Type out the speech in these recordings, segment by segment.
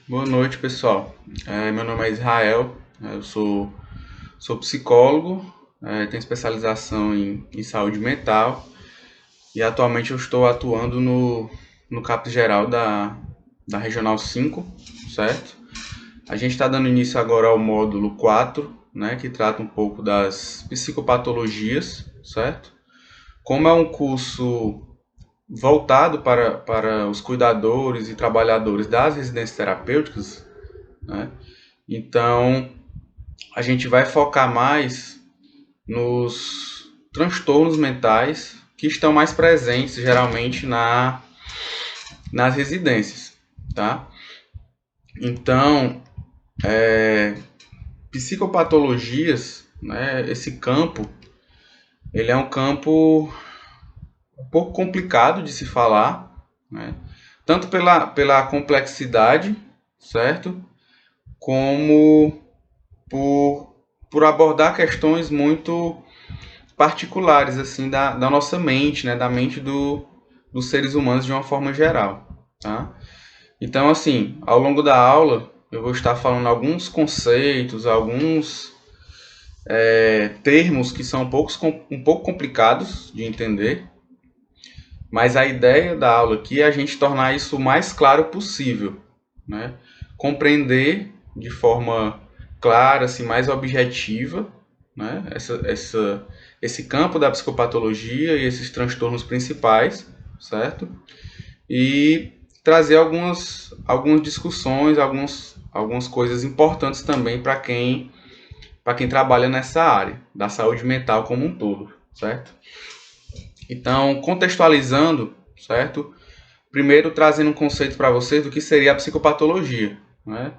Boa noite, pessoal. Meu nome é Israel, eu sou psicólogo, tenho especialização em saúde mental e atualmente eu estou atuando no CAPS geral da Regional 5, certo? A gente está dando início agora ao módulo 4, né, que trata um pouco das psicopatologias, certo? Como é um curso voltado para os cuidadores e trabalhadores das residências terapêuticas, né? Então, a gente vai focar mais nos transtornos mentais que estão mais presentes geralmente nas residências, tá? Então, psicopatologias, né, esse campo, ele é um campo um pouco complicado de se falar, né? Tanto pela complexidade, certo? Como por, por abordar questões muito particulares assim da nossa mente, né, da mente dos seres humanos de uma forma geral, tá? Então, assim, ao longo da aula eu vou estar falando alguns conceitos, alguns termos que são um pouco complicados de entender, mas a ideia da aula aqui é a gente tornar isso o mais claro possível, né? Compreender de forma clara, assim, mais objetiva, né? Esse campo da psicopatologia e esses transtornos principais, certo? E trazer algumas discussões, algumas coisas importantes também para quem trabalha nessa área da saúde mental como um todo, certo? Então, contextualizando, certo? Primeiro, trazendo um conceito para vocês do que seria a psicopatologia, né?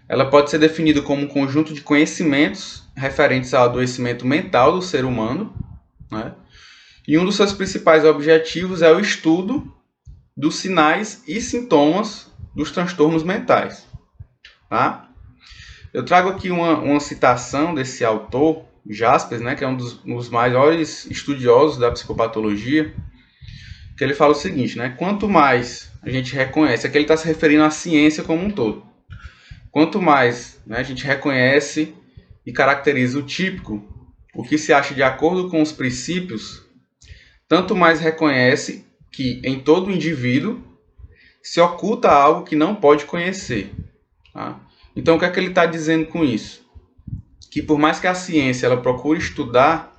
Ela pode ser definida como um conjunto de conhecimentos referentes ao adoecimento mental do ser humano, né? E um dos seus principais objetivos é o estudo dos sinais e sintomas dos transtornos mentais, tá? Eu trago aqui uma citação desse autor, Jaspers, né, que é um dos maiores estudiosos da psicopatologia, que ele fala o seguinte, né? Quanto mais a gente reconhece, aqui ele está se referindo à ciência como um todo. Quanto mais, né, a gente reconhece e caracteriza o típico, o que se acha de acordo com os princípios, tanto mais reconhece que em todo indivíduo se oculta algo que não pode conhecer. Tá? Então, o que é que ele está dizendo com isso? Que por mais que a ciência ela procure estudar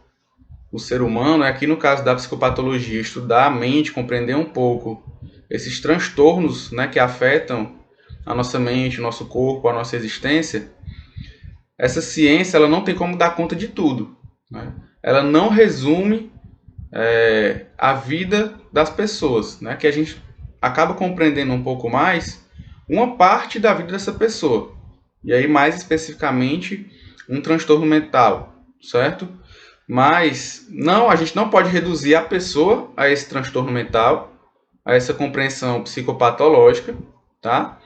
o ser humano, aqui no caso da psicopatologia, estudar a mente, compreender um pouco esses transtornos, né, que afetam a nossa mente, o nosso corpo, a nossa existência, essa ciência ela não tem como dar conta de tudo. Né? Ela não resume a vida das pessoas, né? Que a gente acaba compreendendo um pouco mais uma parte da vida dessa pessoa. E aí, mais especificamente, um transtorno mental, certo? Mas não, a gente não pode reduzir a pessoa a esse transtorno mental, a essa compreensão psicopatológica, tá?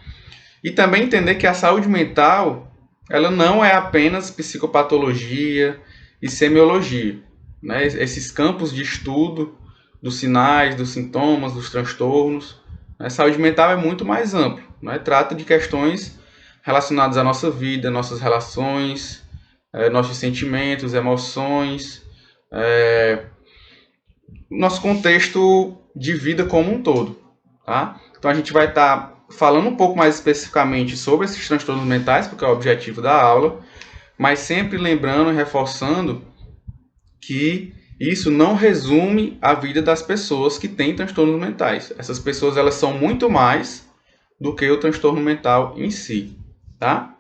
E também entender que a saúde mental, ela não é apenas psicopatologia e semiologia, né? Esses campos de estudo dos sinais, dos sintomas, dos transtornos. A saúde mental é muito mais amplo, né? Trata de questões relacionadas à nossa vida, nossas relações, nossos sentimentos, emoções, nosso contexto de vida como um todo, tá? Então a gente vai estar falando um pouco mais especificamente sobre esses transtornos mentais, porque é o objetivo da aula, mas sempre lembrando e reforçando que isso não resume a vida das pessoas que têm transtornos mentais. Essas pessoas elas são muito mais do que o transtorno mental em si, tá?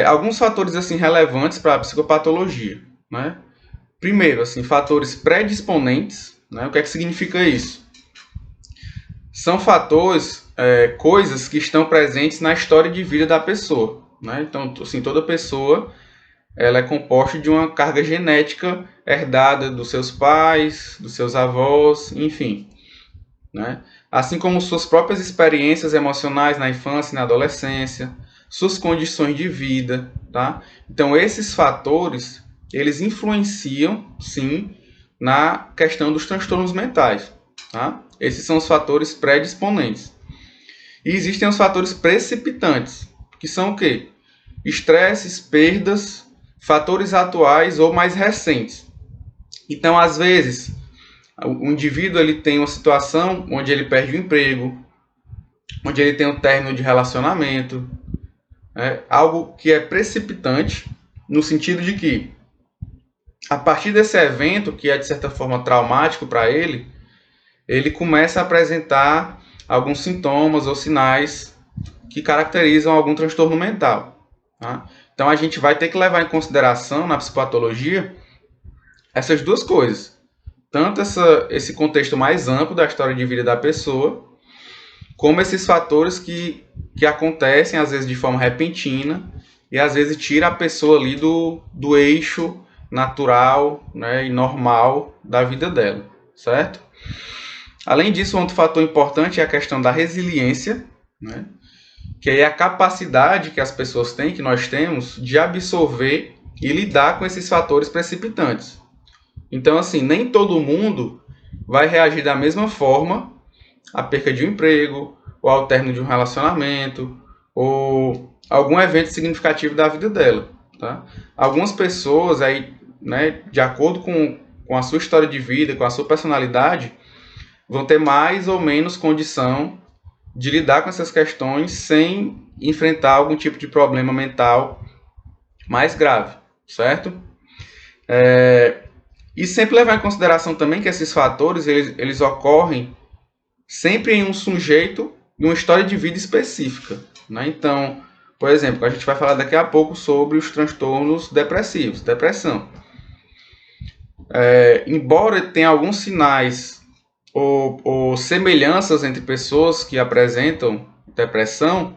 Alguns fatores assim relevantes para a psicopatologia, né? Primeiro, assim, fatores predisponentes, né? O que é que significa isso? São fatores, coisas que estão presentes na história de vida da pessoa, né? Então, assim, toda pessoa ela é composta de uma carga genética herdada dos seus pais, dos seus avós, enfim, né? Assim como suas próprias experiências emocionais na infância e na adolescência, suas condições de vida, tá? Então, esses fatores, eles influenciam, sim, na questão dos transtornos mentais, tá? Esses são os fatores predisponentes. E existem os fatores precipitantes, que são o quê? Estresses, perdas, fatores atuais ou mais recentes. Então, às vezes, o indivíduo ele tem uma situação onde ele perde o emprego, onde ele tem um término de relacionamento, algo que é precipitante, no sentido de que, a partir desse evento, que é de certa forma traumático para ele começa a apresentar alguns sintomas ou sinais que caracterizam algum transtorno mental. Tá? Então a gente vai ter que levar em consideração na psicopatologia essas duas coisas. Tanto esse contexto mais amplo da história de vida da pessoa, como esses fatores que acontecem às vezes de forma repentina e às vezes tira a pessoa ali do eixo natural, né, e normal da vida dela, certo? Além disso, outro fator importante é a questão da resiliência, né, que é a capacidade que as pessoas têm, que nós temos, de absorver e lidar com esses fatores precipitantes. Então, assim, nem todo mundo vai reagir da mesma forma à perca de um emprego, ou ao término de um relacionamento, ou algum evento significativo da vida dela. Tá? Algumas pessoas, aí, né, de acordo com a sua história de vida, com a sua personalidade, vão ter mais ou menos condição de lidar com essas questões sem enfrentar algum tipo de problema mental mais grave, certo? E sempre levar em consideração também que esses fatores eles ocorrem sempre em um sujeito e uma história de vida específica. Né? Então, por exemplo, a gente vai falar daqui a pouco sobre os transtornos depressivos, depressão. Embora tenha alguns sinais ou semelhanças entre pessoas que apresentam depressão,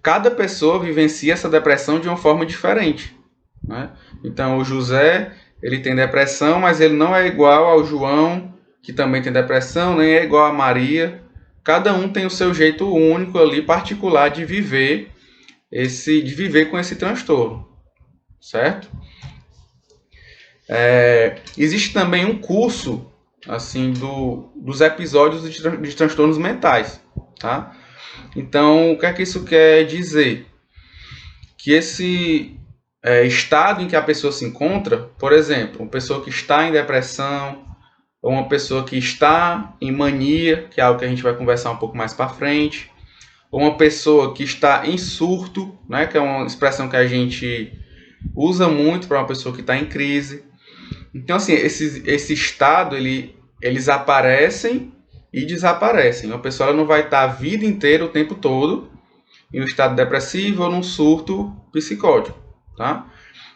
cada pessoa vivencia essa depressão de uma forma diferente. Né? Então, o José ele tem depressão, mas ele não é igual ao João, que também tem depressão, nem é igual a Maria. Cada um tem o seu jeito único ali, particular, de viver com esse transtorno, certo? Existe também um curso assim dos episódios de transtornos mentais, tá? Então, o que é que isso quer dizer? Que esse estado em que a pessoa se encontra, por exemplo, uma pessoa que está em depressão, ou uma pessoa que está em mania, que é algo que a gente vai conversar um pouco mais para frente, ou uma pessoa que está em surto, né, que é uma expressão que a gente usa muito para uma pessoa que está em crise. Então, assim, esse estado, eles aparecem e desaparecem. Uma pessoa ela não vai estar a vida inteira, o tempo todo, em um estado depressivo ou num surto psicótico, tá?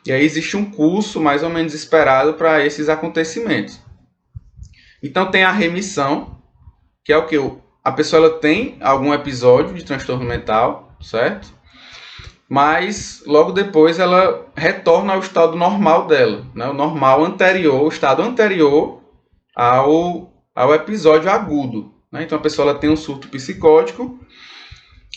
E aí existe um curso mais ou menos esperado para esses acontecimentos. Então tem a remissão, que é o que? A pessoa ela tem algum episódio de transtorno mental, certo? Mas logo depois ela retorna ao estado normal dela, né? O normal anterior, o estado anterior ao episódio agudo. Né? Então a pessoa ela tem um surto psicótico,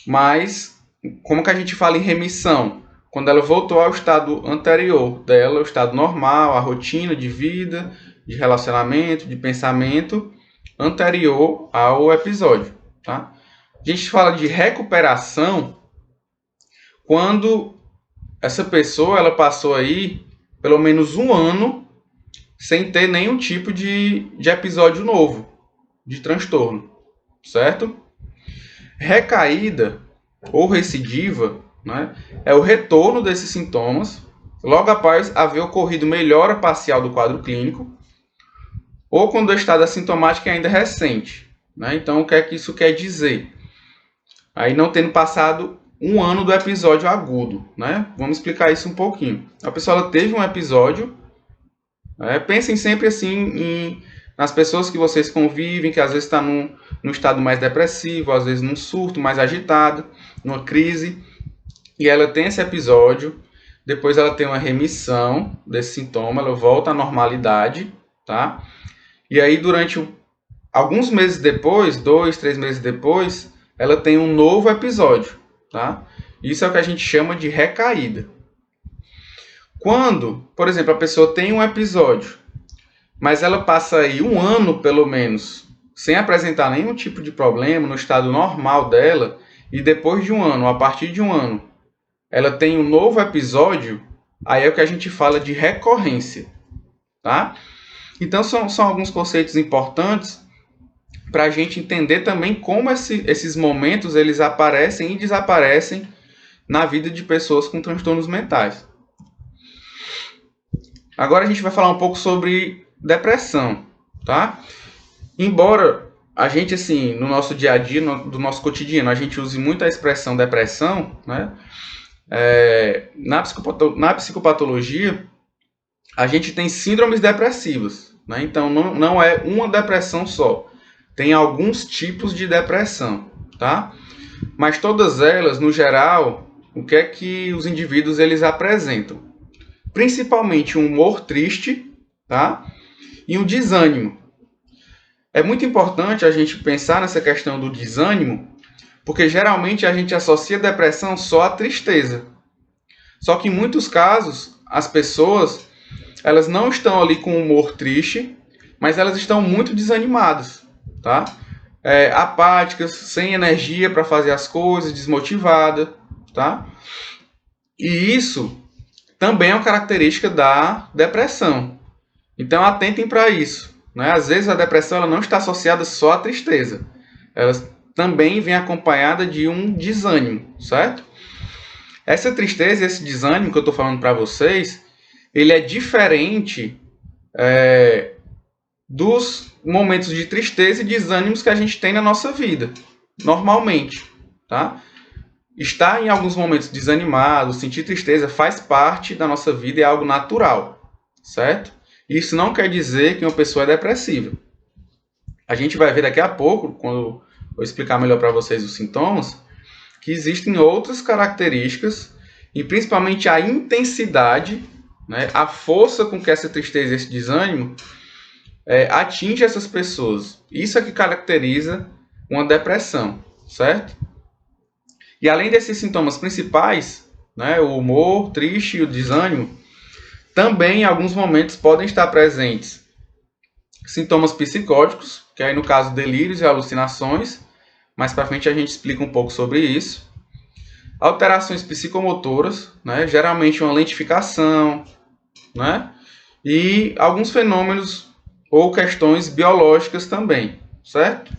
mas como que a gente fala em remissão? Quando ela voltou ao estado anterior dela, o estado normal, a rotina de vida, de relacionamento, de pensamento, anterior ao episódio. Tá? A gente fala de recuperação quando essa pessoa ela passou aí pelo menos um ano sem ter nenhum tipo de episódio novo, de transtorno, certo? Recaída ou recidiva, né, é o retorno desses sintomas logo após haver ocorrido melhora parcial do quadro clínico ou quando o estado assintomático é ainda recente. Né? Então, o que é que isso quer dizer? Aí não tendo passado um ano do episódio agudo. Né? Vamos explicar isso um pouquinho. A pessoa ela teve um episódio. Pensem sempre assim nas pessoas que vocês convivem, que às vezes está num estado mais depressivo, às vezes num surto mais agitado, numa crise. E ela tem esse episódio. Depois ela tem uma remissão desse sintoma, ela volta à normalidade, tá? E aí, durante alguns meses depois, 2, 3 meses depois, ela tem um novo episódio, tá? Isso é o que a gente chama de recaída. Quando, por exemplo, a pessoa tem um episódio, mas ela passa aí um ano, pelo menos, sem apresentar nenhum tipo de problema, no estado normal dela, e depois de um ano, a partir de um ano, ela tem um novo episódio, aí é o que a gente fala de recorrência, tá? Então são alguns conceitos importantes para a gente entender também como esses momentos eles aparecem e desaparecem na vida de pessoas com transtornos mentais. Agora a gente vai falar um pouco sobre depressão, tá? Embora a gente, assim, no nosso dia a dia, do nosso cotidiano, a gente use muito a expressão depressão, né? Na psicopatologia, a gente tem síndromes depressivas, né? Então não é uma depressão só. Tem alguns tipos de depressão, tá? Mas todas elas, no geral, o que é que os indivíduos eles apresentam? Principalmente um humor triste, tá? E um desânimo. É muito importante a gente pensar nessa questão do desânimo, porque geralmente a gente associa a depressão só à tristeza. Só que em muitos casos, as pessoas elas não estão ali com humor triste, mas elas estão muito desanimadas, tá? Apáticas, sem energia para fazer as coisas, desmotivada, tá? E isso também é uma característica da depressão. Então atentem para isso, né? Às vezes a depressão ela não está associada só à tristeza. Ela também vem acompanhada de um desânimo, certo? Essa tristeza, esse desânimo que eu estou falando para vocês, ele é diferente dos momentos de tristeza e desânimos que a gente tem na nossa vida, normalmente, tá? Estar em alguns momentos desanimado, sentir tristeza, faz parte da nossa vida e é algo natural, certo? Isso não quer dizer que uma pessoa é depressiva. A gente vai ver daqui a pouco, quando eu explicar melhor para vocês os sintomas, que existem outras características e principalmente a intensidade, né, a força com que essa tristeza e esse desânimo atinge essas pessoas. Isso é que caracteriza uma depressão, certo? E além desses sintomas principais, né, o humor triste e o desânimo, também em alguns momentos podem estar presentes sintomas psicóticos, que aí no caso delírios e alucinações. Mais para frente a gente explica um pouco sobre isso. Alterações psicomotoras, né, geralmente uma lentificação, né, e alguns fenômenos ou questões biológicas também, certo?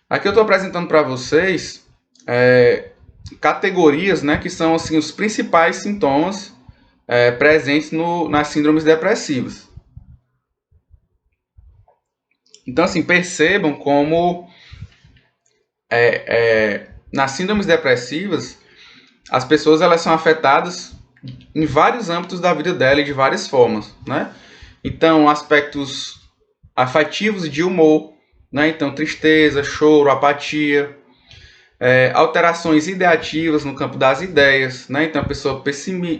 Aqui eu estou apresentando para vocês categorias, né, que são assim, os principais sintomas presentes nas síndromes depressivas. Então, assim, percebam como nas síndromes depressivas as pessoas elas são afetadas em vários âmbitos da vida dela e de várias formas, né? Então, aspectos afetivos e de humor, né? Então, tristeza, choro, apatia, alterações ideativas no campo das ideias, né? Então a pessoa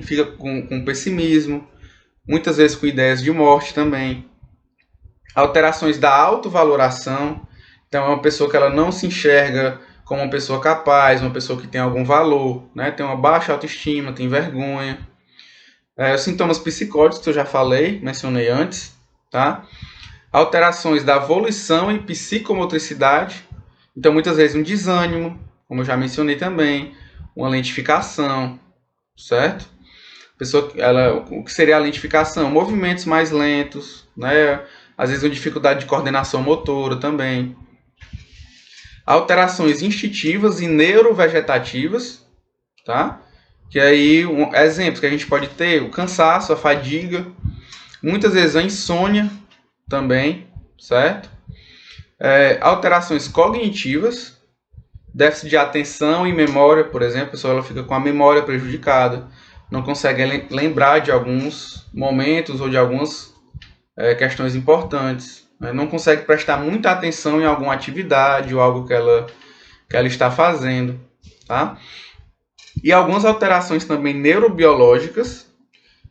fica com pessimismo, muitas vezes com ideias de morte também. Alterações da autovaloração, então é uma pessoa que ela não se enxerga como uma pessoa capaz, uma pessoa que tem algum valor, né? Tem uma baixa autoestima, tem vergonha. Os sintomas psicóticos que eu já falei, mencionei antes, tá? Alterações da volição e psicomotricidade, então muitas vezes um desânimo, como eu já mencionei também, uma lentificação, certo? O que seria a lentificação? Movimentos mais lentos, né? Às vezes uma dificuldade de coordenação motora também. Alterações instintivas e neurovegetativas, tá? Que aí, exemplos que a gente pode ter, o cansaço, a fadiga, muitas vezes a insônia também, certo? Alterações cognitivas, déficit de atenção e memória, por exemplo, a pessoa ela fica com a memória prejudicada, não consegue lembrar de alguns momentos ou de algumas questões importantes, né? Não consegue prestar muita atenção em alguma atividade ou algo que ela está fazendo, tá? E algumas alterações também neurobiológicas,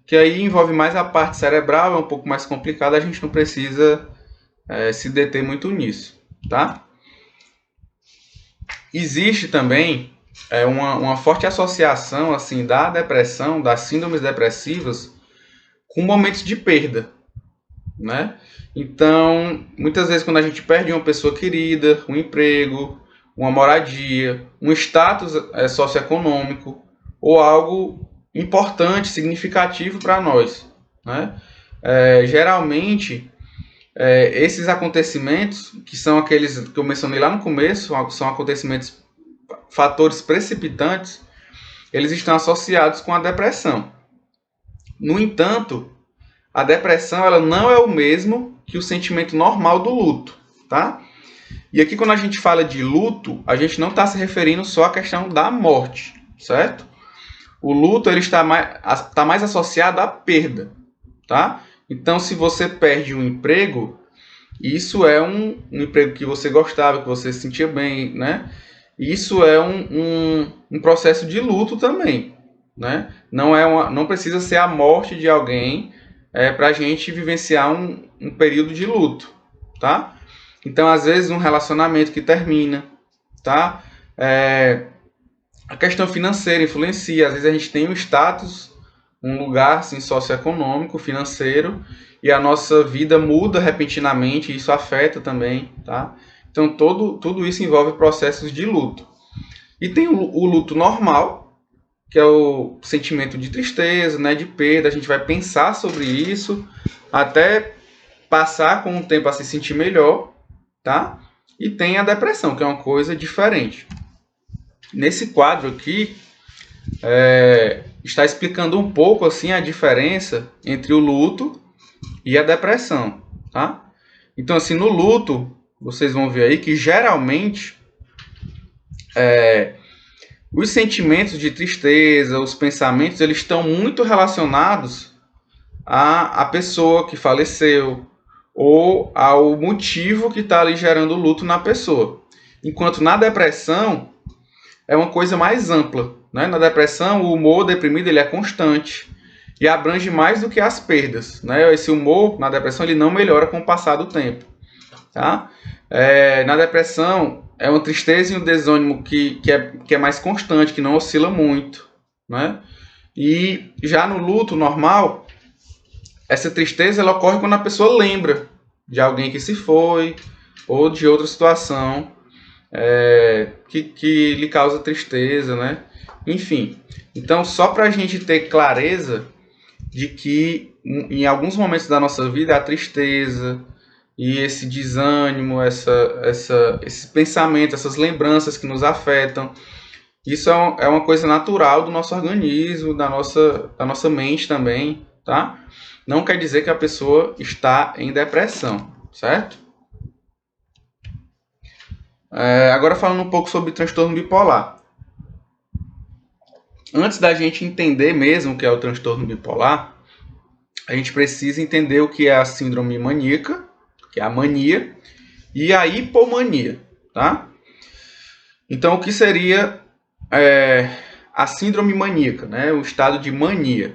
que aí envolve mais a parte cerebral, é um pouco mais complicado, a gente não precisa se deter muito nisso, tá? Existe também uma forte associação assim, da depressão, das síndromes depressivas, com momentos de perda, né? Então, muitas vezes quando a gente perde uma pessoa querida, um emprego, uma moradia, um status socioeconômico ou algo importante, significativo para nós, né? Geralmente, esses acontecimentos, que são aqueles que eu mencionei lá no começo, são acontecimentos, fatores precipitantes, eles estão associados com a depressão. No entanto, a depressão ela não é o mesmo que o sentimento normal do luto, tá? E aqui quando a gente fala de luto, a gente não está se referindo só à questão da morte, certo? O luto ele está mais associado à perda, tá? Então, se você perde um emprego, isso é um emprego que você gostava, que você se sentia bem, né? Isso é um processo de luto também, né? Não precisa ser a morte de alguém para a gente vivenciar um período de luto, tá? Então, às vezes, um relacionamento que termina, tá? A questão financeira influencia. Às vezes a gente tem um status, um lugar assim, socioeconômico, financeiro, e a nossa vida muda repentinamente, e isso afeta também, tá? Então, tudo isso envolve processos de luto. E tem o luto normal, que é o sentimento de tristeza, né, de perda. A gente vai pensar sobre isso até passar com o tempo a se sentir melhor, tá? E tem a depressão, que é uma coisa diferente. Nesse quadro aqui, está explicando um pouco assim a diferença entre o luto e a depressão, tá? Então, assim, no luto, vocês vão ver aí que geralmente os sentimentos de tristeza, os pensamentos, eles estão muito relacionados à pessoa que faleceu ou ao motivo que está ali gerando o luto na pessoa. Enquanto na depressão é uma coisa mais ampla, né? Na depressão, o humor deprimido ele é constante e abrange mais do que as perdas, né? Esse humor na depressão ele não melhora com o passar do tempo, tá? Na depressão é uma tristeza e um desânimo que é mais constante, que não oscila muito, né? E já no luto normal, essa tristeza ela ocorre quando a pessoa lembra de alguém que se foi ou de outra situação que lhe causa tristeza, né? Enfim, então só para a gente ter clareza de que em alguns momentos da nossa vida a tristeza e esse desânimo, esses pensamentos, essas lembranças que nos afetam, isso é uma coisa natural do nosso organismo, da nossa mente também, tá? Não quer dizer que a pessoa está em depressão, certo? Agora falando um pouco sobre transtorno bipolar. Antes da gente entender mesmo o que é o transtorno bipolar, a gente precisa entender o que é a síndrome maníaca, que é a mania, e a hipomania, tá? Então, o que seria a síndrome maníaca, né? O estado de mania.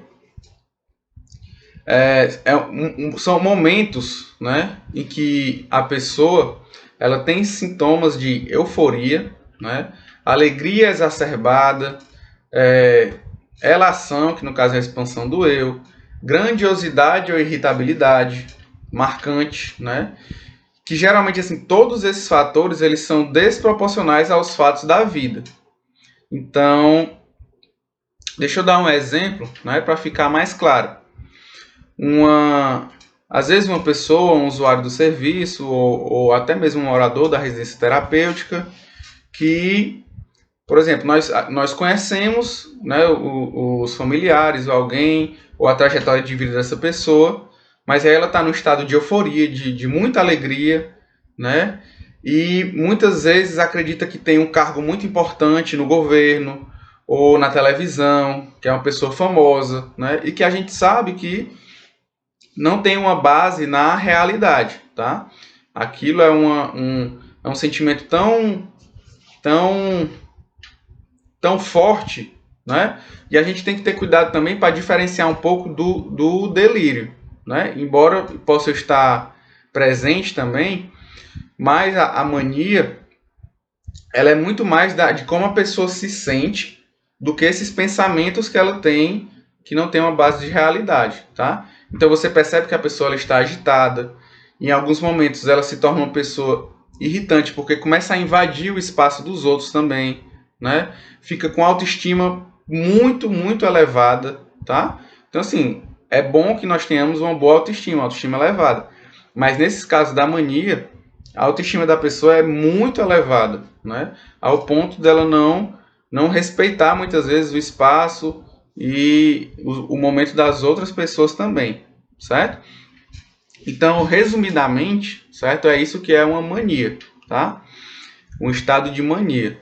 São momentos, né, em que a pessoa ela tem sintomas de euforia, né, alegria exacerbada, elação, que no caso é a expansão do eu, grandiosidade ou irritabilidade marcante, né, que geralmente assim, todos esses fatores eles são desproporcionais aos fatos da vida. Então, deixa eu dar um exemplo, né, para ficar mais claro. Às vezes uma pessoa, um usuário do serviço ou até mesmo um morador da residência terapêutica que, por exemplo, nós conhecemos, né, os familiares ou alguém ou a trajetória de vida dessa pessoa, mas aí ela está no estado de euforia, de muita alegria, né, e muitas vezes acredita que tem um cargo muito importante no governo ou na televisão, que é uma pessoa famosa, né, e que a gente sabe que não tem uma base na realidade, tá? Aquilo é um sentimento tão forte, né? E a gente tem que ter cuidado também para diferenciar um pouco do delírio, né? Embora possa estar presente também, mas a mania ela é muito mais de como a pessoa se sente do que esses pensamentos que ela tem que não tem uma base de realidade, tá? Então você percebe que a pessoa ela está agitada. Em alguns momentos ela se torna uma pessoa irritante, porque começa a invadir o espaço dos outros também, né? Fica com autoestima muito, muito elevada, tá? Então, assim, é bom que nós tenhamos uma boa autoestima elevada. Mas nesses casos da mania, a autoestima da pessoa é muito elevada, né? Ao ponto dela não respeitar muitas vezes o espaço e o momento das outras pessoas também, certo? Então, resumidamente, certo? É isso que é uma mania, tá? Um estado de mania.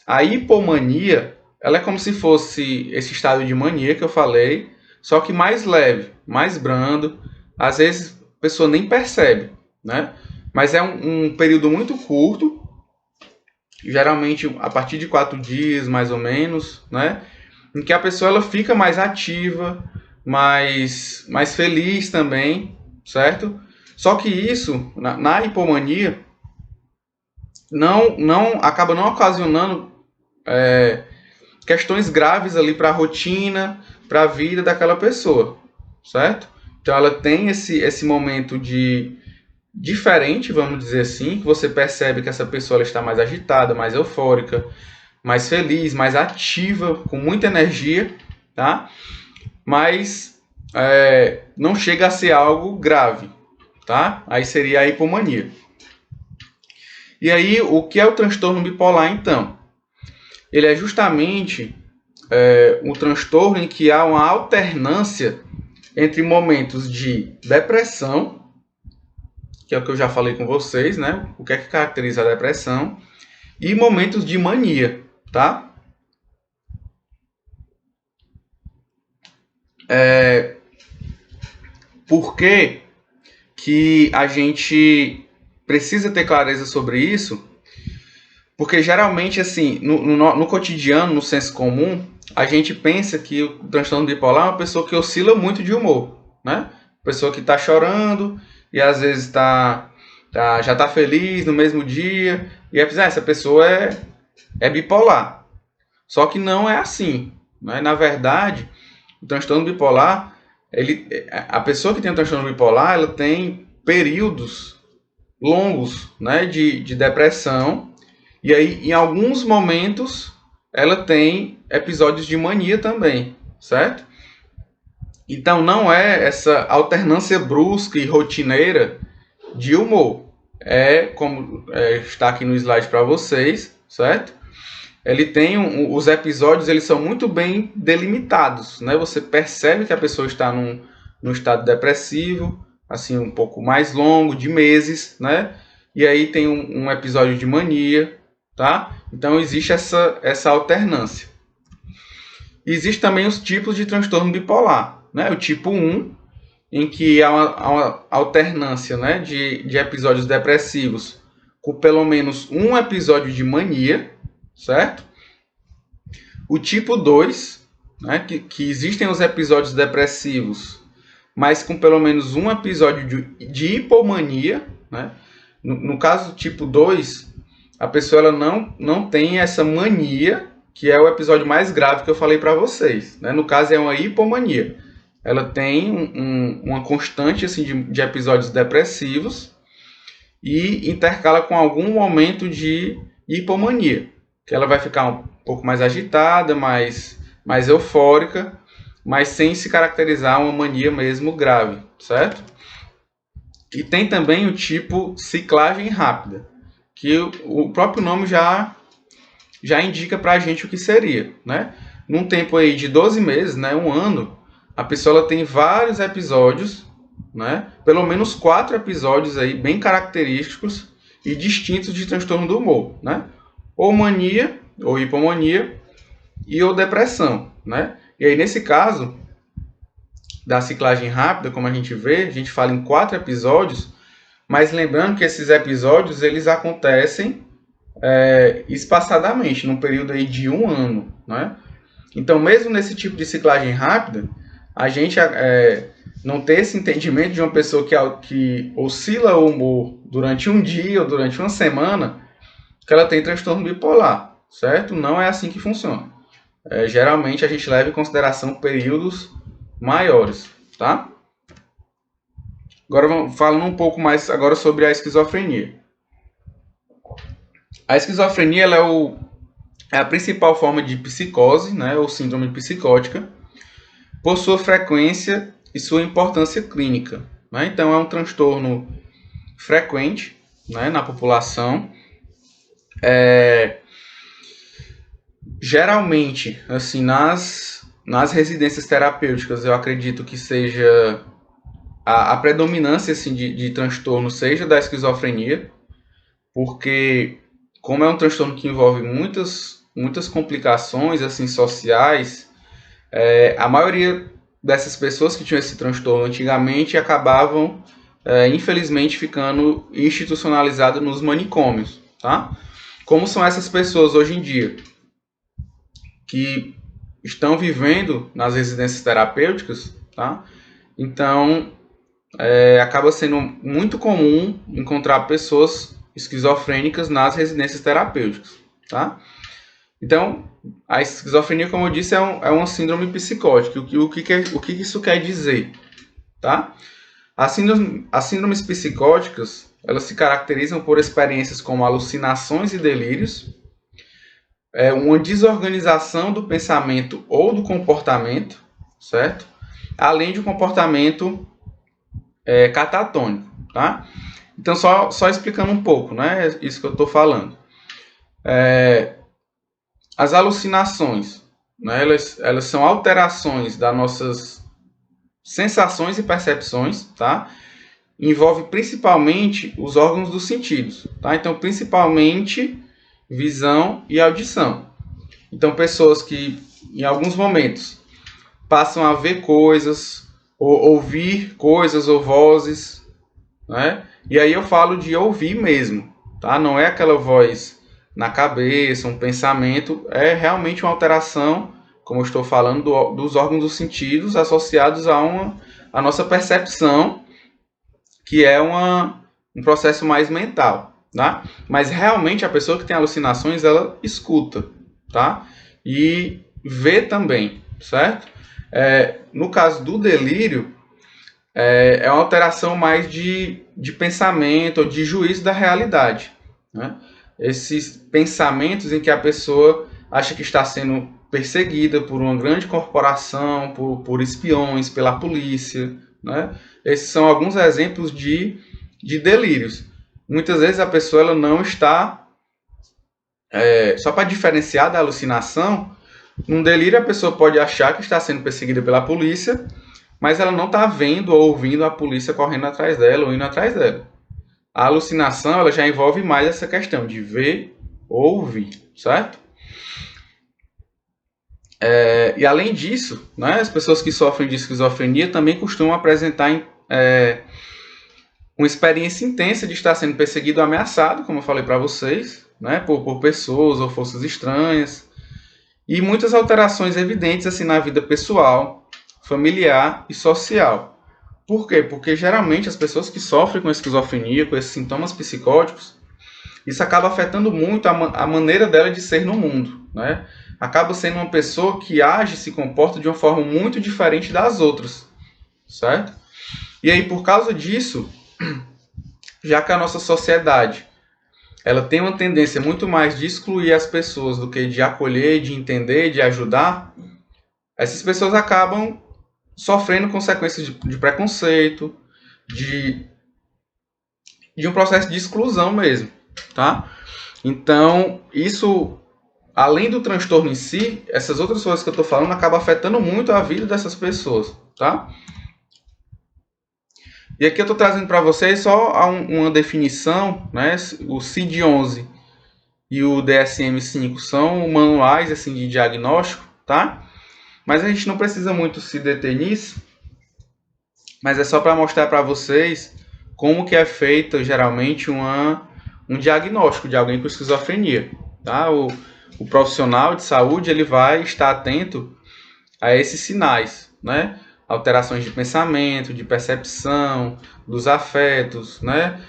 A hipomania, ela é como se fosse esse estado de mania que eu falei, só que mais leve, mais brando. Às vezes a pessoa nem percebe, né? Mas é um período muito curto, geralmente a partir de 4 dias, mais ou menos, né? Em que a pessoa ela fica mais ativa, mais feliz também, certo? Só que isso, na hipomania, não acaba não ocasionando questões graves ali para a rotina, para a vida daquela pessoa, certo? Então ela tem esse momento de diferente, vamos dizer assim, que você percebe que essa pessoa ela está mais agitada, mais eufórica, mais feliz, mais ativa, com muita energia, tá? Mas não chega a ser algo grave, tá? Aí seria a hipomania. E aí, o que é o transtorno bipolar, então? Ele é justamente um transtorno em que há uma alternância entre momentos de depressão, que é o que eu já falei com vocês, né? O que é que caracteriza a depressão, e momentos de mania, tá? Por que a gente precisa ter clareza sobre isso? Porque geralmente, assim, no cotidiano, no senso comum, a gente pensa que o transtorno bipolar é uma pessoa que oscila muito de humor, né? Pessoa que está chorando e às vezes já está feliz no mesmo dia. E essa pessoa é bipolar. Só que não é assim, né? Na verdade, o transtorno bipolar, a pessoa que tem o transtorno bipolar, ela tem períodos longos, né, de depressão. E aí, em alguns momentos, ela tem episódios de mania também, certo? Então, não é essa alternância brusca e rotineira de humor. É como está aqui no slide para vocês, certo? Ele tem os episódios, eles são muito bem delimitados, né? Você percebe que a pessoa está num estado depressivo, assim, um pouco mais longo, de meses, né? E aí tem um episódio de mania, tá? Então existe essa alternância. Existem também os tipos de transtorno bipolar, né? O tipo 1, em que há uma alternância, né, de episódios depressivos com pelo menos um episódio de mania, certo? O tipo 2, né, que existem os episódios depressivos, mas com pelo menos um episódio de hipomania, né? No caso do tipo 2, a pessoa ela não tem essa mania, que é o episódio mais grave que eu falei para vocês, né? No caso é uma hipomania. Ela tem uma constante assim, de episódios depressivos e intercala com algum momento de hipomania, que ela vai ficar um pouco mais agitada, mais eufórica, mas sem se caracterizar uma mania mesmo grave, certo? E tem também o tipo ciclagem rápida, que o próprio nome já indica para a gente o que seria, né? Num tempo aí de 12 meses, né, um ano, a pessoa ela tem vários episódios, né? Pelo menos 4 episódios aí bem característicos e distintos de transtorno do humor, né? Ou mania, ou hipomania, ou depressão, né? E aí, nesse caso da ciclagem rápida, como a gente vê, a gente fala em 4 episódios, mas lembrando que esses episódios eles acontecem espaçadamente, num período aí de um ano, né? Então, mesmo nesse tipo de ciclagem rápida, a gente não ter esse entendimento de uma pessoa que oscila o humor durante um dia ou durante uma semana, que ela tem transtorno bipolar, certo? Não é assim que funciona. Geralmente a gente leva em consideração períodos maiores, tá? Agora falando um pouco mais agora sobre a esquizofrenia. A esquizofrenia ela é a principal forma de psicose, né, ou síndrome psicótica, por sua frequência e sua importância clínica. Né? Então, é um transtorno frequente, né, na população. Geralmente, assim, nas residências terapêuticas, eu acredito que seja a predominância assim, de transtorno seja da esquizofrenia, porque como é um transtorno que envolve muitas complicações assim sociais, a maioria dessas pessoas que tinham esse transtorno antigamente acabavam, infelizmente, ficando institucionalizadas nos manicômios, tá? Como são essas pessoas hoje em dia que estão vivendo nas residências terapêuticas, tá? Então, acaba sendo muito comum encontrar pessoas esquizofrênicas nas residências terapêuticas, tá? Então, a esquizofrenia, como eu disse, é uma síndrome psicótica. O que isso quer dizer? Tá? As síndromes psicóticas, elas se caracterizam por experiências como alucinações e delírios, uma desorganização do pensamento ou do comportamento, certo? Além de um comportamento catatônico, tá? Então, só explicando um pouco, né? Isso que eu estou falando. As alucinações, né, elas são alterações das nossas sensações e percepções, tá? Envolve principalmente os órgãos dos sentidos, tá? Então, principalmente visão e audição. Então, pessoas que, em alguns momentos, passam a ver coisas, ou ouvir coisas ou vozes, né? E aí eu falo de ouvir mesmo, tá? Não é aquela voz na cabeça, um pensamento, é realmente uma alteração, como eu estou falando, dos órgãos dos sentidos associados a nossa percepção, que é um processo mais mental, tá? Mas realmente a pessoa que tem alucinações, ela escuta, tá? E vê também, certo? No caso do delírio, é uma alteração mais de pensamento ou de juízo da realidade, né? Esses pensamentos em que a pessoa acha que está sendo perseguida por uma grande corporação, por espiões, pela polícia, né? Esses são alguns exemplos de delírios. Muitas vezes a pessoa ela não está... só para diferenciar da alucinação, num delírio a pessoa pode achar que está sendo perseguida pela polícia, mas ela não está vendo ou ouvindo a polícia correndo atrás dela ou indo atrás dela. A alucinação ela já envolve mais essa questão de ver ou ouvir, certo? E além disso, né, as pessoas que sofrem de esquizofrenia também costumam apresentar uma experiência intensa de estar sendo perseguido ou ameaçado, como eu falei para vocês, né, por pessoas ou forças estranhas, e muitas alterações evidentes assim na vida pessoal, familiar e social. Por quê? Porque geralmente as pessoas que sofrem com esquizofrenia, com esses sintomas psicóticos, isso acaba afetando muito a maneira dela de ser no mundo, né? Acaba sendo uma pessoa que age e se comporta de uma forma muito diferente das outras, certo? E aí, por causa disso, já que a nossa sociedade ela tem uma tendência muito mais de excluir as pessoas do que de acolher, de entender, de ajudar, essas pessoas acabam sofrendo consequências de preconceito, de um processo de exclusão mesmo, tá? Então, isso, além do transtorno em si, essas outras coisas que eu estou falando acabam afetando muito a vida dessas pessoas, tá? E aqui eu estou trazendo para vocês só uma definição, né? O CID-11 e o DSM-5 são manuais assim, de diagnóstico, tá? Mas a gente não precisa muito se deter nisso, mas é só para mostrar para vocês como que é feito geralmente um diagnóstico de alguém com esquizofrenia, tá? O profissional de saúde ele vai estar atento a esses sinais, né? Alterações de pensamento, de percepção, dos afetos, né?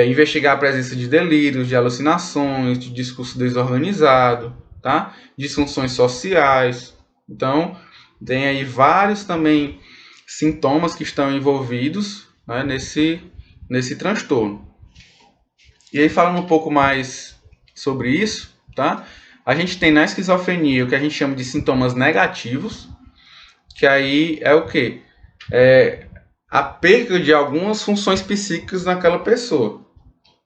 Investigar a presença de delírios, de alucinações, de discurso desorganizado, tá? Disfunções sociais. Então, tem aí vários também sintomas que estão envolvidos, né, nesse transtorno. E aí, falando um pouco mais sobre isso, tá? A gente tem na esquizofrenia o que a gente chama de sintomas negativos, que aí é o quê? É a perda de algumas funções psíquicas naquela pessoa.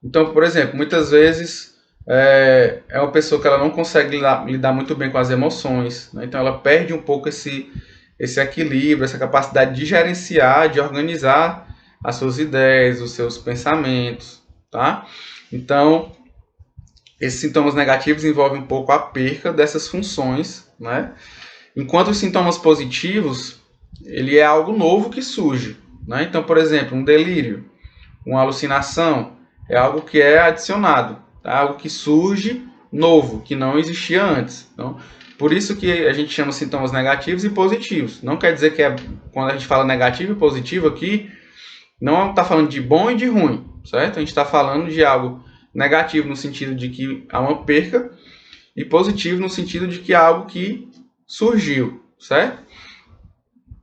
Então, por exemplo, muitas vezes é uma pessoa que ela não consegue lidar muito bem com as emoções, né? Então ela perde um pouco esse equilíbrio, essa capacidade de gerenciar, de organizar as suas ideias, os seus pensamentos, tá? Então, esses sintomas negativos envolvem um pouco a perca dessas funções, né? Enquanto os sintomas positivos, ele é algo novo que surge, né? Então, por exemplo, um delírio, uma alucinação, é algo que é adicionado, tá? Algo que surge novo, que não existia antes. Então, por isso que a gente chama sintomas negativos e positivos. Não quer dizer que quando a gente fala negativo e positivo aqui, não está falando de bom e de ruim, certo? A gente está falando de algo negativo no sentido de que há uma perca e positivo no sentido de que há algo que surgiu, certo?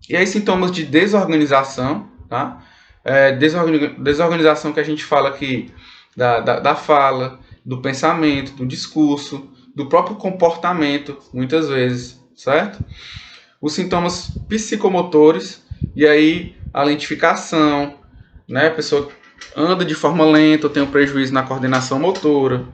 E aí sintomas de desorganização, tá? Desorganização que a gente fala aqui da fala, do pensamento, do discurso, do próprio comportamento, muitas vezes, certo? Os sintomas psicomotores, e aí a lentificação, né? A pessoa anda de forma lenta, ou tem um prejuízo na coordenação motora.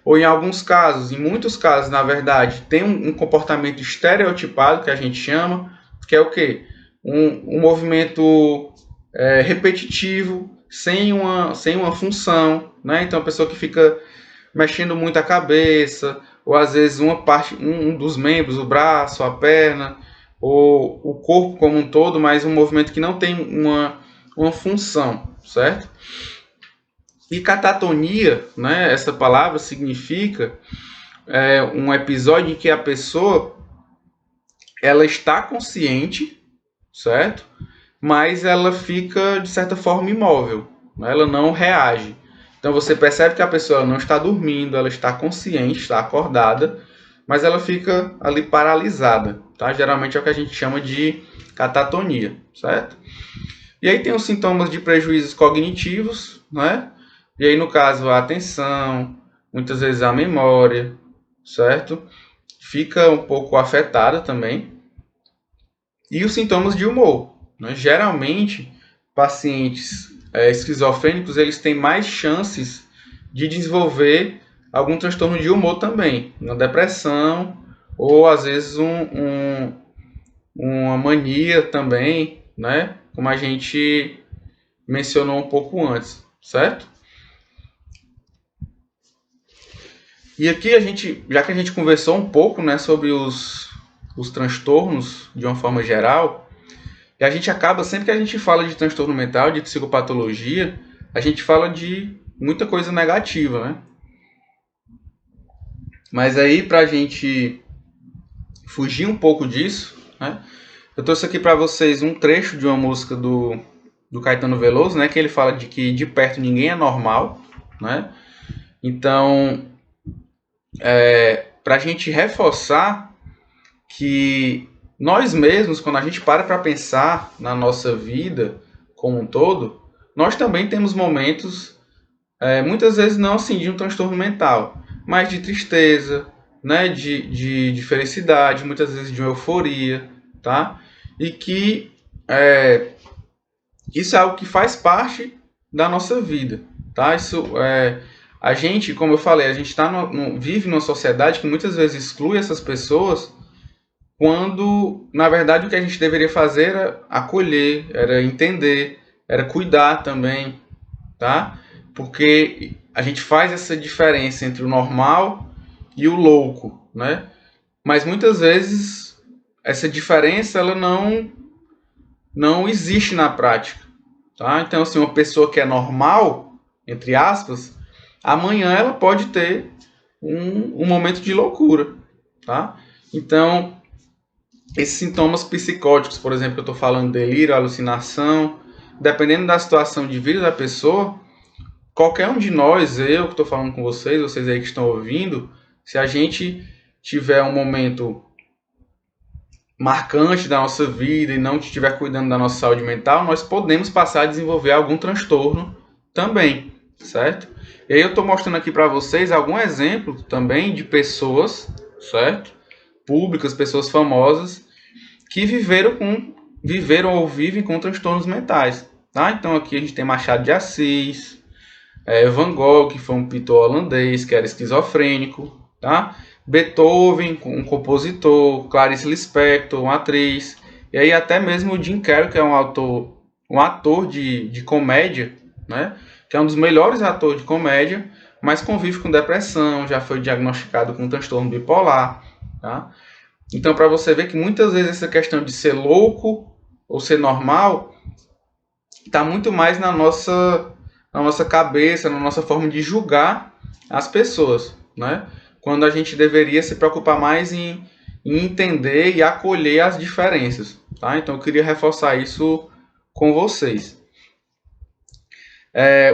Ou em alguns casos, em muitos casos, na verdade, tem um comportamento estereotipado, que a gente chama, que é o quê? Um movimento repetitivo, sem uma função, né? Então, a pessoa que fica mexendo muito a cabeça, ou às vezes uma parte, um dos membros, o braço, a perna, ou o corpo como um todo, mas um movimento que não tem uma função, certo? E catatonia, né, essa palavra significa um episódio em que a pessoa ela está consciente, certo? Mas ela fica, de certa forma, imóvel, né? Ela não reage. Então você percebe que a pessoa não está dormindo, ela está consciente, está acordada, mas ela fica ali paralisada, tá? Geralmente é o que a gente chama de catatonia, certo? E aí tem os sintomas de prejuízos cognitivos, né? E aí, no caso, a atenção, muitas vezes a memória, certo? Fica um pouco afetada também. E os sintomas de humor, né? Geralmente, pacientes esquizofrênicos, eles têm mais chances de desenvolver algum transtorno de humor também, uma depressão, ou às vezes uma mania também, né? Como a gente mencionou um pouco antes, certo? E aqui já que a gente conversou um pouco, né, sobre os transtornos de uma forma geral, e a gente acaba, sempre que a gente fala de transtorno mental, de psicopatologia, a gente fala de muita coisa negativa, né? Mas aí, para a gente fugir um pouco disso, né, eu trouxe aqui para vocês um trecho de uma música do Caetano Veloso, né, que ele fala de que de perto ninguém é normal, né? Então, para a gente reforçar que nós mesmos, quando a gente para pensar na nossa vida como um todo, nós também temos momentos, muitas vezes não assim de um transtorno mental, mas de tristeza, né, de felicidade, muitas vezes de uma euforia, tá? E que isso é algo que faz parte da nossa vida, tá? Isso a gente, como eu falei, a gente vive numa sociedade que muitas vezes exclui essas pessoas, quando, na verdade, o que a gente deveria fazer era acolher, era entender, era cuidar também, tá? Porque a gente faz essa diferença entre o normal e o louco, né? Mas muitas vezes essa diferença ela não existe na prática, tá? Então, assim, uma pessoa que é normal, entre aspas, amanhã ela pode ter um momento de loucura, tá? Então, esses sintomas psicóticos, por exemplo, eu estou falando delírio, alucinação, dependendo da situação de vida da pessoa, qualquer um de nós, eu que estou falando com vocês aí que estão ouvindo, se a gente tiver um momento marcante da nossa vida e não estiver cuidando da nossa saúde mental, nós podemos passar a desenvolver algum transtorno também, certo? E aí eu estou mostrando aqui para vocês algum exemplo também de pessoas, certo? Públicas, pessoas famosas que viveram ou vivem com transtornos mentais, tá? Então aqui a gente tem Machado de Assis, Van Gogh, que foi um pintor holandês que era esquizofrênico, tá? Beethoven, um compositor, Clarice Lispector, uma atriz, e aí até mesmo o Jim Carrey, que é um ator de comédia, né? Que é um dos melhores atores de comédia, mas convive com depressão, já foi diagnosticado com transtorno bipolar, tá? Então, para você ver que muitas vezes essa questão de ser louco ou ser normal está muito mais na nossa cabeça, na nossa forma de julgar as pessoas, né? Quando a gente deveria se preocupar mais em entender e acolher as diferenças, tá? Então, eu queria reforçar isso com vocês.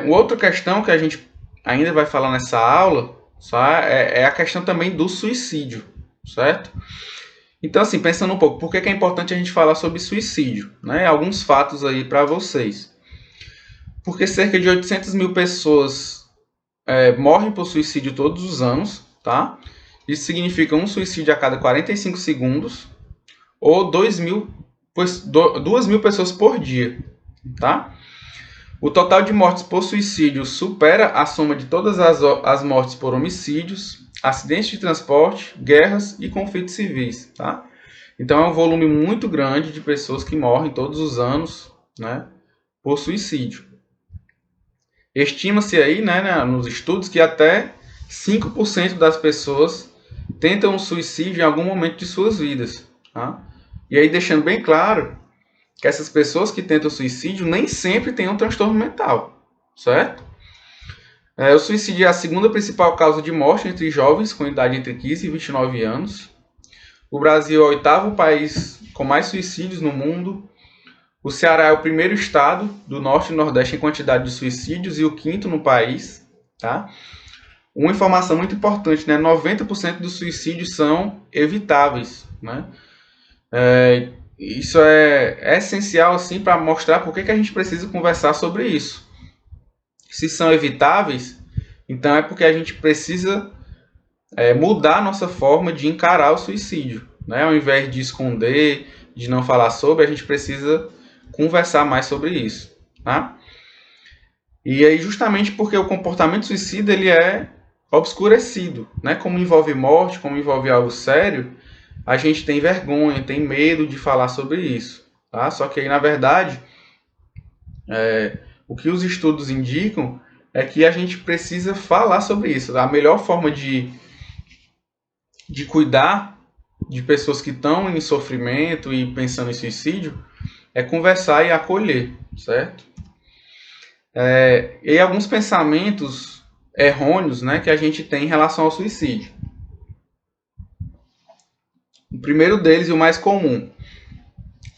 Uma outra questão que a gente ainda vai falar nessa aula, tá? É a questão também do suicídio, certo? Então, assim, pensando um pouco, por que é importante a gente falar sobre suicídio? Né? Alguns fatos aí para vocês. Porque cerca de 800 mil pessoas morrem por suicídio todos os anos, tá? Isso significa um suicídio a cada 45 segundos ou 2 mil pessoas por dia, tá? O total de mortes por suicídio supera a soma de todas as mortes por homicídios, acidentes de transporte, guerras e conflitos civis, tá? Então é um volume muito grande de pessoas que morrem todos os anos, né, por suicídio. Estima-se aí, né, nos estudos, que até 5% das pessoas tentam um suicídio em algum momento de suas vidas, tá? E aí deixando bem claro que essas pessoas que tentam suicídio nem sempre têm um transtorno mental, certo? O suicídio é a segunda principal causa de morte entre jovens com idade entre 15 e 29 anos. O Brasil é o 8º país com mais suicídios no mundo. O Ceará é o primeiro estado do Norte e Nordeste em quantidade de suicídios e o 5º no país, tá? Uma informação muito importante, né? 90% dos suicídios são evitáveis, né? Isso é essencial assim para mostrar por que a gente precisa conversar sobre isso. Se são evitáveis, então é porque a gente precisa mudar a nossa forma de encarar o suicídio, né? Ao invés de esconder, de não falar sobre, a gente precisa conversar mais sobre isso, tá? E aí justamente porque o comportamento suicida ele é obscurecido, né? Como envolve morte, como envolve algo sério, a gente tem vergonha, tem medo de falar sobre isso, tá? Só que aí na verdade o que os estudos indicam é que a gente precisa falar sobre isso. A melhor forma de cuidar de pessoas que estão em sofrimento e pensando em suicídio é conversar e acolher, certo? E alguns pensamentos errôneos, né, que a gente tem em relação ao suicídio. O primeiro deles e o mais comum.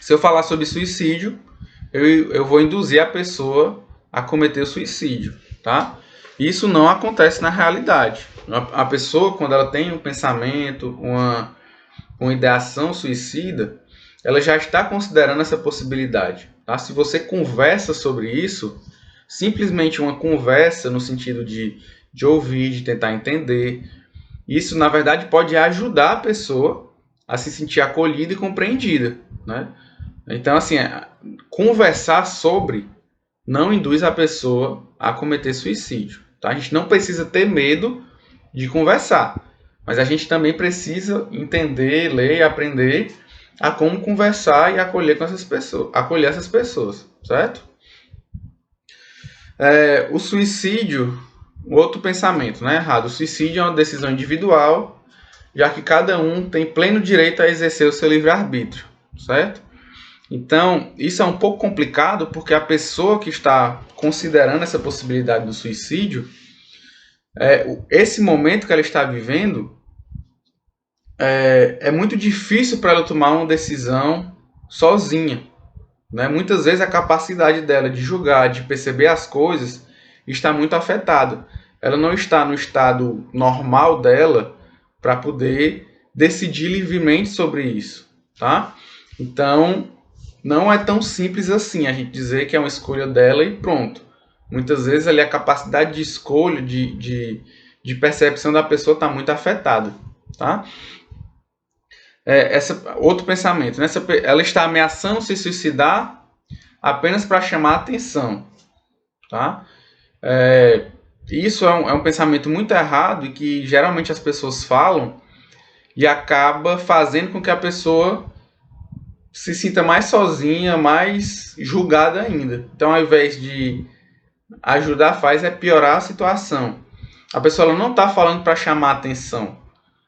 Se eu falar sobre suicídio, eu vou induzir a pessoa a cometer o suicídio, tá? Isso não acontece na realidade. A pessoa, quando ela tem um pensamento, uma ideação suicida, ela já está considerando essa possibilidade, tá? Se você conversa sobre isso, simplesmente uma conversa no sentido de ouvir, de tentar entender, isso na verdade pode ajudar a pessoa a se sentir acolhida e compreendida, né? Então, assim, conversar sobre não induz a pessoa a cometer suicídio, tá? A gente não precisa ter medo de conversar, mas a gente também precisa entender, ler e aprender a como conversar e acolher essas pessoas, certo? O suicídio, outro pensamento, né, errado. O suicídio é uma decisão individual, já que cada um tem pleno direito a exercer o seu livre-arbítrio, certo? Então, isso é um pouco complicado porque a pessoa que está considerando essa possibilidade do suicídio, esse momento que ela está vivendo, é muito difícil para ela tomar uma decisão sozinha, né? Muitas vezes a capacidade dela de julgar, de perceber as coisas, está muito afetada. Ela não está no estado normal dela para poder decidir livremente sobre isso, tá? Então, não é tão simples assim a gente dizer que é uma escolha dela e pronto. muitas vezes ali a capacidade de escolha, de percepção da pessoa está muito afetada, tá? Outro pensamento, né? Ela está ameaçando se suicidar apenas para chamar a atenção, tá? Isso é um pensamento muito errado e que geralmente as pessoas falam e acaba fazendo com que a pessoa se sinta mais sozinha, mais julgada ainda. Então, ao invés de ajudar, faz piorar a situação. A pessoa ela não está falando para chamar atenção.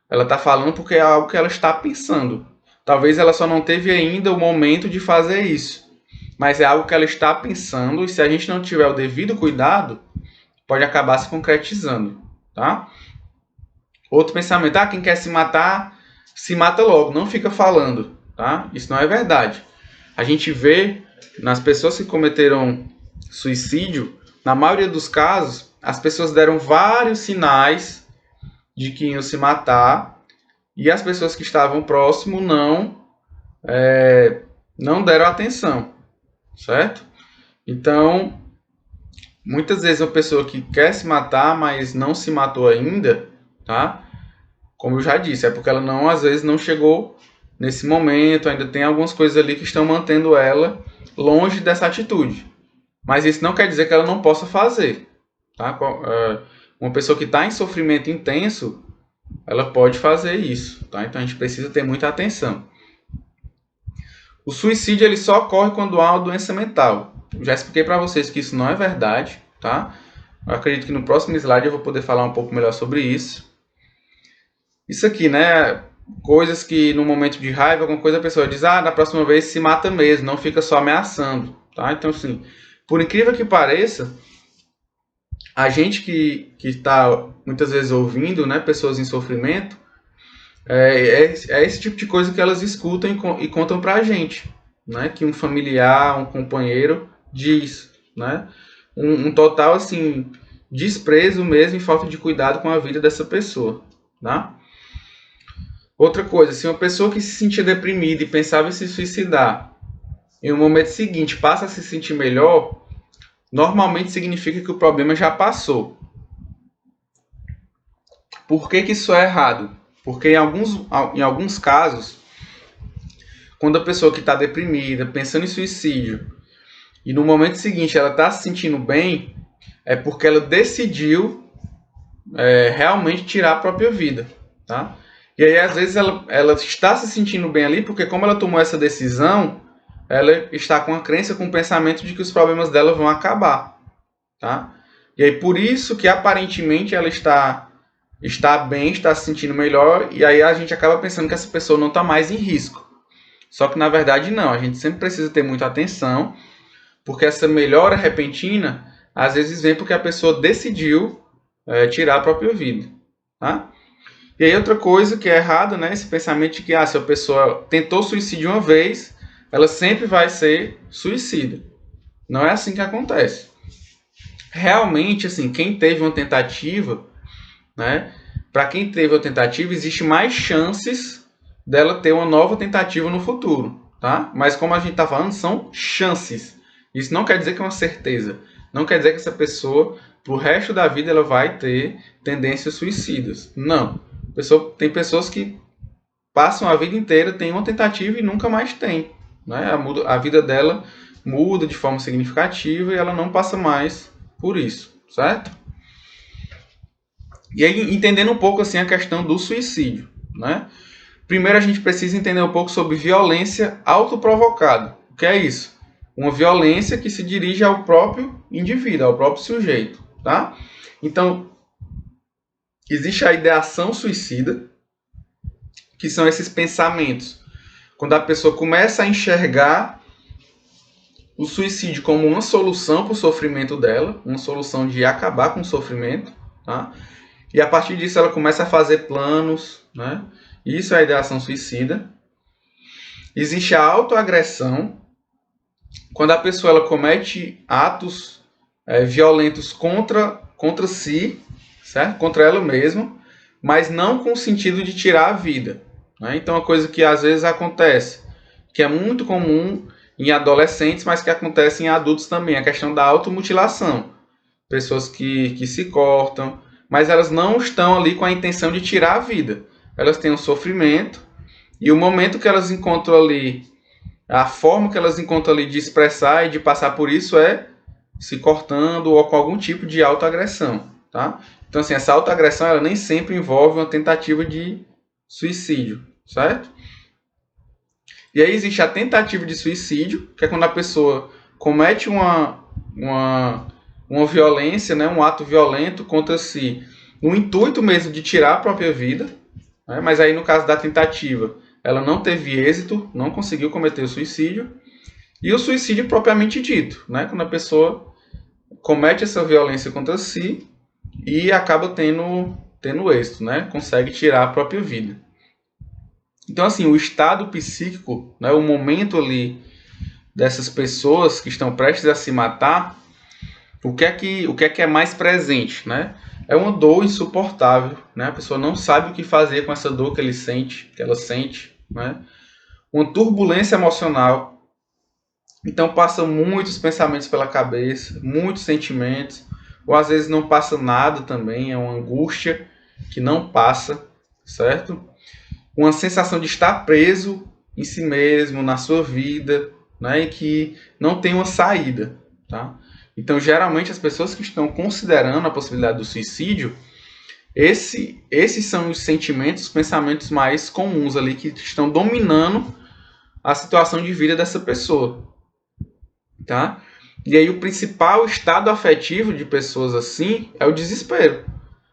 Ela está falando porque é algo que ela está pensando. Talvez ela só não teve ainda o momento de fazer isso. Mas é algo que ela está pensando e se a gente não tiver o devido cuidado, pode acabar se concretizando, tá? Outro pensamento, quem quer se matar, se mata logo, não fica falando, tá? Isso não é verdade. A gente vê nas pessoas que cometeram suicídio, na maioria dos casos, as pessoas deram vários sinais de que iam se matar e as pessoas que estavam próximo não deram atenção, certo? Então, muitas vezes uma pessoa que quer se matar, mas não se matou ainda, tá? Como eu já disse, é porque ela às vezes não chegou nesse momento, ainda tem algumas coisas ali que estão mantendo ela longe dessa atitude. Mas isso não quer dizer que ela não possa fazer, tá? Uma pessoa que está em sofrimento intenso, ela pode fazer isso, tá? Então a gente precisa ter muita atenção. O suicídio ele só ocorre quando há uma doença mental. Eu já expliquei para vocês que isso não é verdade, tá? Eu acredito que no próximo slide eu vou poder falar um pouco melhor sobre isso. Isso aqui, né? Coisas que no momento de raiva, alguma coisa a pessoa diz, na próxima vez se mata mesmo, não fica só ameaçando, tá? Então, assim, por incrível que pareça, a gente que está muitas vezes ouvindo, né, pessoas em sofrimento, é esse tipo de coisa que elas escutam e contam pra gente, né? Que um familiar, um companheiro diz, né? Um total, assim, desprezo mesmo e falta de cuidado com a vida dessa pessoa, tá? Outra coisa, se uma pessoa que se sentia deprimida e pensava em se suicidar, em um momento seguinte passa a se sentir melhor, normalmente significa que o problema já passou. Por que isso é errado? Porque em alguns casos, quando a pessoa que está deprimida, pensando em suicídio, e no momento seguinte ela está se sentindo bem, é porque ela decidiu realmente tirar a própria vida, tá? E aí, às vezes, ela está se sentindo bem ali, porque como ela tomou essa decisão, ela está com a crença, com o pensamento de que os problemas dela vão acabar, tá? E aí, por isso que, aparentemente, ela está bem, está se sentindo melhor, e aí a gente acaba pensando que essa pessoa não está mais em risco. Só que, na verdade, não. A gente sempre precisa ter muita atenção, porque essa melhora repentina, às vezes, vem porque a pessoa decidiu tirar a própria vida, tá? E aí outra coisa que é errada, né? Esse pensamento de que se a pessoa tentou suicídio uma vez, ela sempre vai ser suicida. Não é assim que acontece. Realmente, assim, quem teve uma tentativa, né? Para quem teve uma tentativa, existe mais chances dela ter uma nova tentativa no futuro, tá? Mas como a gente está falando, são chances. Isso não quer dizer que é uma certeza. Não quer dizer que essa pessoa, pro resto da vida, ela vai ter tendências suicidas. Não. Tem pessoas que passam a vida inteira, tem uma tentativa e nunca mais tem, né? A vida dela muda de forma significativa e ela não passa mais por isso, certo? E aí, entendendo um pouco assim a questão do suicídio, né? Primeiro a gente precisa entender um pouco sobre violência autoprovocada. O que é isso? Uma violência que se dirige ao próprio indivíduo, ao próprio sujeito, tá? Então, existe a ideação suicida, que são esses pensamentos. Quando a pessoa começa a enxergar o suicídio como uma solução para o sofrimento dela, uma solução de acabar com o sofrimento, tá? E a partir disso ela começa a fazer planos, né? Isso é a ideação suicida. Existe a autoagressão, quando a pessoa ela comete atos violentos contra si, certo? Contra ela mesma, mas não com o sentido de tirar a vida, né? Então, uma coisa que às vezes acontece, que é muito comum em adolescentes, mas que acontece em adultos também, a questão da automutilação. pessoas que se cortam, mas elas não estão ali com a intenção de tirar a vida. Elas têm um sofrimento e o momento que elas encontram ali, a forma que elas encontram ali de expressar e de passar por isso é se cortando ou com algum tipo de autoagressão, tá? Então, assim, essa autoagressão ela nem sempre envolve uma tentativa de suicídio, certo? E aí existe a tentativa de suicídio, que é quando a pessoa comete uma violência, né, um ato violento contra si, no intuito mesmo de tirar a própria vida, né? Mas aí no caso da tentativa, ela não teve êxito, não conseguiu cometer o suicídio. E o suicídio propriamente dito, né? Quando a pessoa comete essa violência contra si e acaba tendo êxito, né? Consegue tirar a própria vida. Então, assim, o estado psíquico, né? O momento ali dessas pessoas que estão prestes a se matar, o que é que é mais presente, né? É uma dor insuportável, né? A pessoa não sabe o que fazer com essa dor que ela sente, né? Uma turbulência emocional. Então passam muitos pensamentos pela cabeça, muitos sentimentos, ou às vezes não passa nada também, é uma angústia que não passa, certo? Uma sensação de estar preso em si mesmo, na sua vida, né? E que não tem uma saída, tá? Então, geralmente, as pessoas que estão considerando a possibilidade do suicídio, esses são os sentimentos, os pensamentos mais comuns ali que estão dominando a situação de vida dessa pessoa, tá? E aí o principal estado afetivo de pessoas assim é o desespero.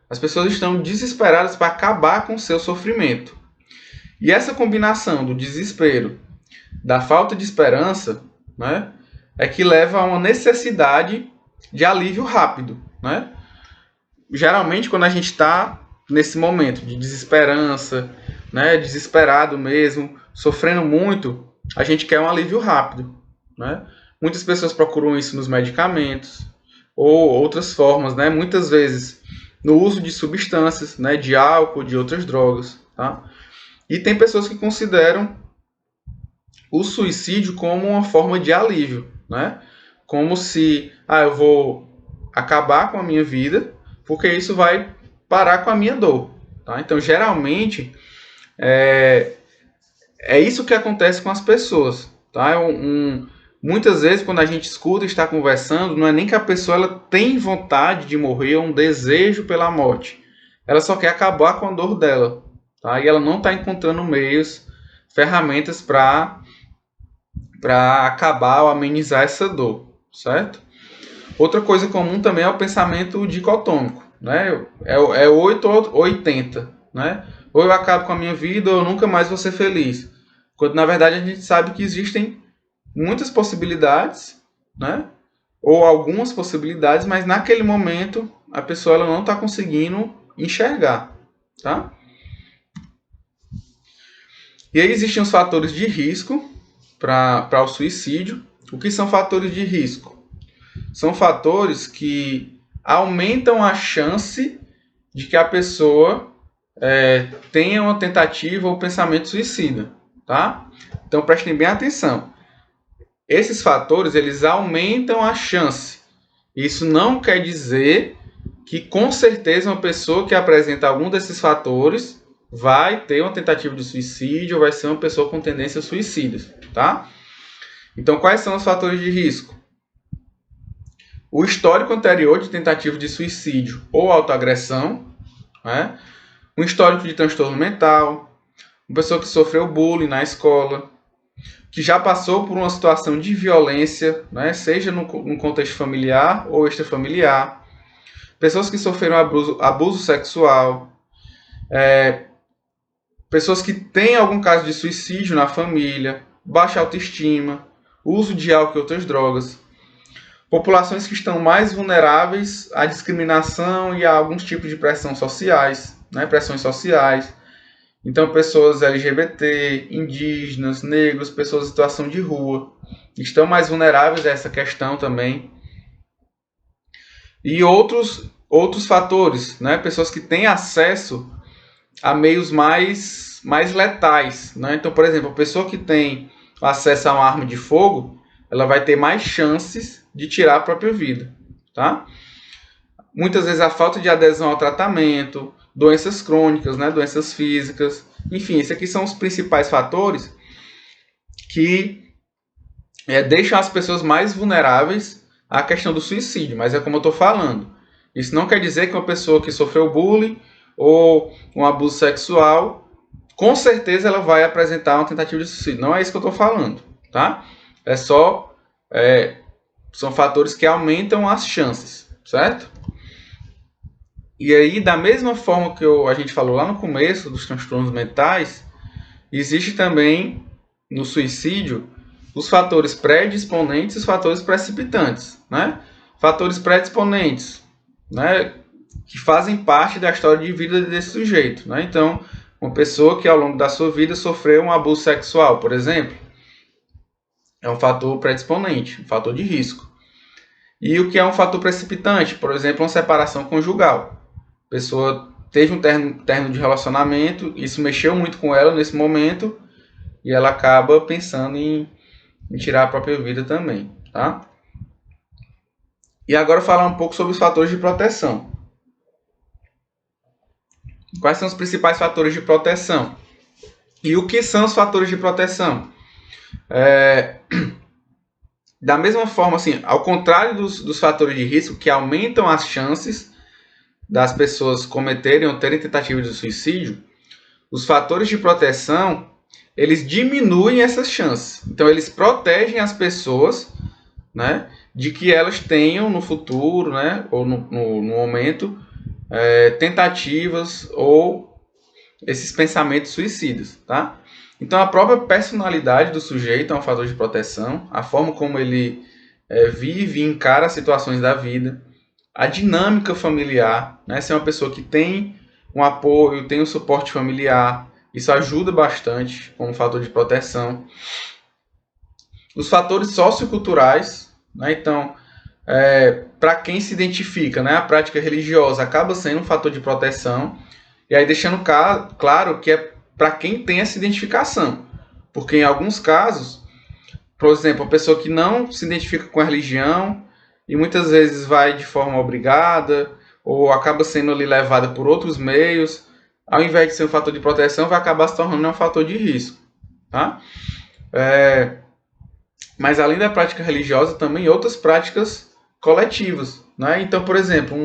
As pessoas estão desesperadas para acabar com o seu sofrimento. E essa combinação do desespero, da falta de esperança, né, é que leva a uma necessidade de alívio rápido, né? Geralmente, quando a gente está nesse momento de desesperança, né, desesperado mesmo, sofrendo muito, a gente quer um alívio rápido, né? Muitas pessoas procuram isso nos medicamentos ou outras formas, né? Muitas vezes no uso de substâncias, né, de álcool, de outras drogas, tá? E tem pessoas que consideram o suicídio como uma forma de alívio, né? Como se, eu vou acabar com a minha vida, porque isso vai parar com a minha dor, tá? Então, geralmente, é isso que acontece com as pessoas, tá? Muitas vezes, quando a gente escuta e está conversando, não é nem que a pessoa ela tem vontade de morrer, ou um desejo pela morte. Ela só quer acabar com a dor dela, tá? E ela não está encontrando meios, ferramentas para acabar ou amenizar essa dor, certo? Outra coisa comum também é o pensamento dicotômico, né? É 8 ou 80, né? Ou eu acabo com a minha vida ou eu nunca mais vou ser feliz. Quando na verdade a gente sabe que existem muitas possibilidades, né? Ou algumas possibilidades, mas naquele momento a pessoa ela não está conseguindo enxergar, tá? E aí existem os fatores de risco para o suicídio. O que são fatores de risco? São fatores que aumentam a chance de que a pessoa tenha uma tentativa ou pensamento suicida, tá? Então prestem bem atenção. Esses fatores eles aumentam a chance. Isso não quer dizer que com certeza uma pessoa que apresenta algum desses fatores vai ter uma tentativa de suicídio ou vai ser uma pessoa com tendências suicidas, tá? Então, quais são os fatores de risco? O histórico anterior de tentativa de suicídio ou autoagressão, né? Um histórico de transtorno mental, uma pessoa que sofreu bullying na escola, que já passou por uma situação de violência, né? Seja no contexto familiar ou extrafamiliar, pessoas que sofreram abuso sexual, pessoas que têm algum caso de suicídio na família, baixa autoestima, uso de álcool e outras drogas, populações que estão mais vulneráveis à discriminação e a alguns tipos de pressão sociais, né? Pressões sociais. Então, pessoas LGBT, indígenas, negros, pessoas em situação de rua, estão mais vulneráveis a essa questão também. E outros fatores, né? Pessoas que têm acesso a meios mais letais, né? Então, por exemplo, a pessoa que tem acesso a uma arma de fogo, ela vai ter mais chances de tirar a própria vida, tá? muitas vezes a falta de adesão ao tratamento, doenças crônicas, né, doenças físicas, enfim, esses aqui são os principais fatores que deixam as pessoas mais vulneráveis à questão do suicídio, mas é como eu estou falando. Isso não quer dizer que uma pessoa que sofreu bullying ou um abuso sexual, com certeza ela vai apresentar uma tentativa de suicídio. Não é isso que eu estou falando, tá? É só... são fatores que aumentam as chances, certo? E aí, da mesma forma que a gente falou lá no começo dos transtornos mentais, existe também no suicídio os fatores predisponentes e os fatores precipitantes, né? Fatores predisponentes, né, que fazem parte da história de vida desse sujeito, né? Então, uma pessoa que ao longo da sua vida sofreu um abuso sexual, por exemplo, é um fator predisponente, um fator de risco. E o que é um fator precipitante? Por exemplo, uma separação conjugal. A pessoa teve um término de relacionamento, isso mexeu muito com ela nesse momento, e ela acaba pensando em tirar a própria vida também, tá? E agora falar um pouco sobre os fatores de proteção. Quais são os principais fatores de proteção? E o que são os fatores de proteção? Da mesma forma, assim, ao contrário dos fatores de risco que aumentam as chances das pessoas cometerem ou terem tentativa de suicídio, os fatores de proteção, eles diminuem essas chances. Então, eles protegem as pessoas, né, de que elas tenham no futuro, né, ou no momento, tentativas ou esses pensamentos suicidas, tá? Então, a própria personalidade do sujeito é um fator de proteção, a forma como ele vive e encara as situações da vida, a dinâmica familiar, né? Se é uma pessoa que tem um apoio, tem um suporte familiar, isso ajuda bastante como fator de proteção. Os fatores socioculturais, né? Então, para quem se identifica, né? A prática religiosa acaba sendo um fator de proteção, e aí deixando claro que é para quem tem essa identificação, porque em alguns casos, por exemplo, a pessoa que não se identifica com a religião e muitas vezes vai de forma obrigada ou acaba sendo ali levada por outros meios, ao invés de ser um fator de proteção, vai acabar se tornando um fator de risco, tá? Mas além da prática religiosa, também outras práticas coletivas, né? Então, por exemplo,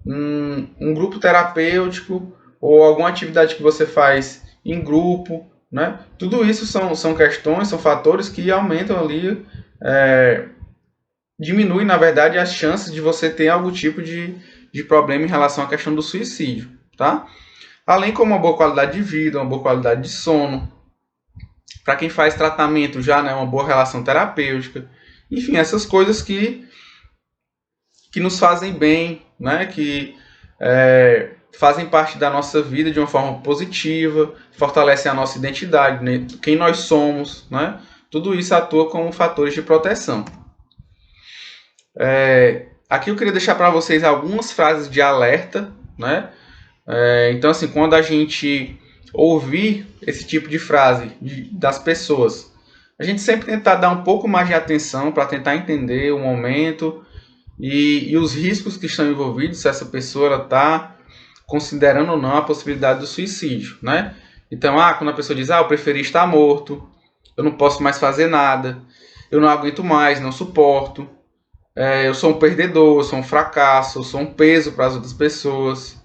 um grupo terapêutico ou alguma atividade que você faz em grupo, né? Tudo isso são questões, são fatores que aumentam ali, diminuem, na verdade, as chances de você ter algum tipo de problema em relação à questão do suicídio, tá? Além como uma boa qualidade de vida, uma boa qualidade de sono, para quem faz tratamento já, né, uma boa relação terapêutica, enfim, essas coisas que nos fazem bem, né, que fazem parte da nossa vida de uma forma positiva, fortalecem a nossa identidade, né, quem nós somos, né, tudo isso atua como fatores de proteção. Aqui eu queria deixar para vocês algumas frases de alerta, né? Então, assim, quando a gente ouvir esse tipo de frase das pessoas, a gente sempre tentar dar um pouco mais de atenção para tentar entender o momento e os riscos que estão envolvidos, se essa pessoa está considerando ou não a possibilidade do suicídio, né? Então, quando a pessoa diz, eu preferi estar morto, eu não posso mais fazer nada, eu não aguento mais, não suporto, eu sou um perdedor, eu sou um fracasso, eu sou um peso para as outras pessoas,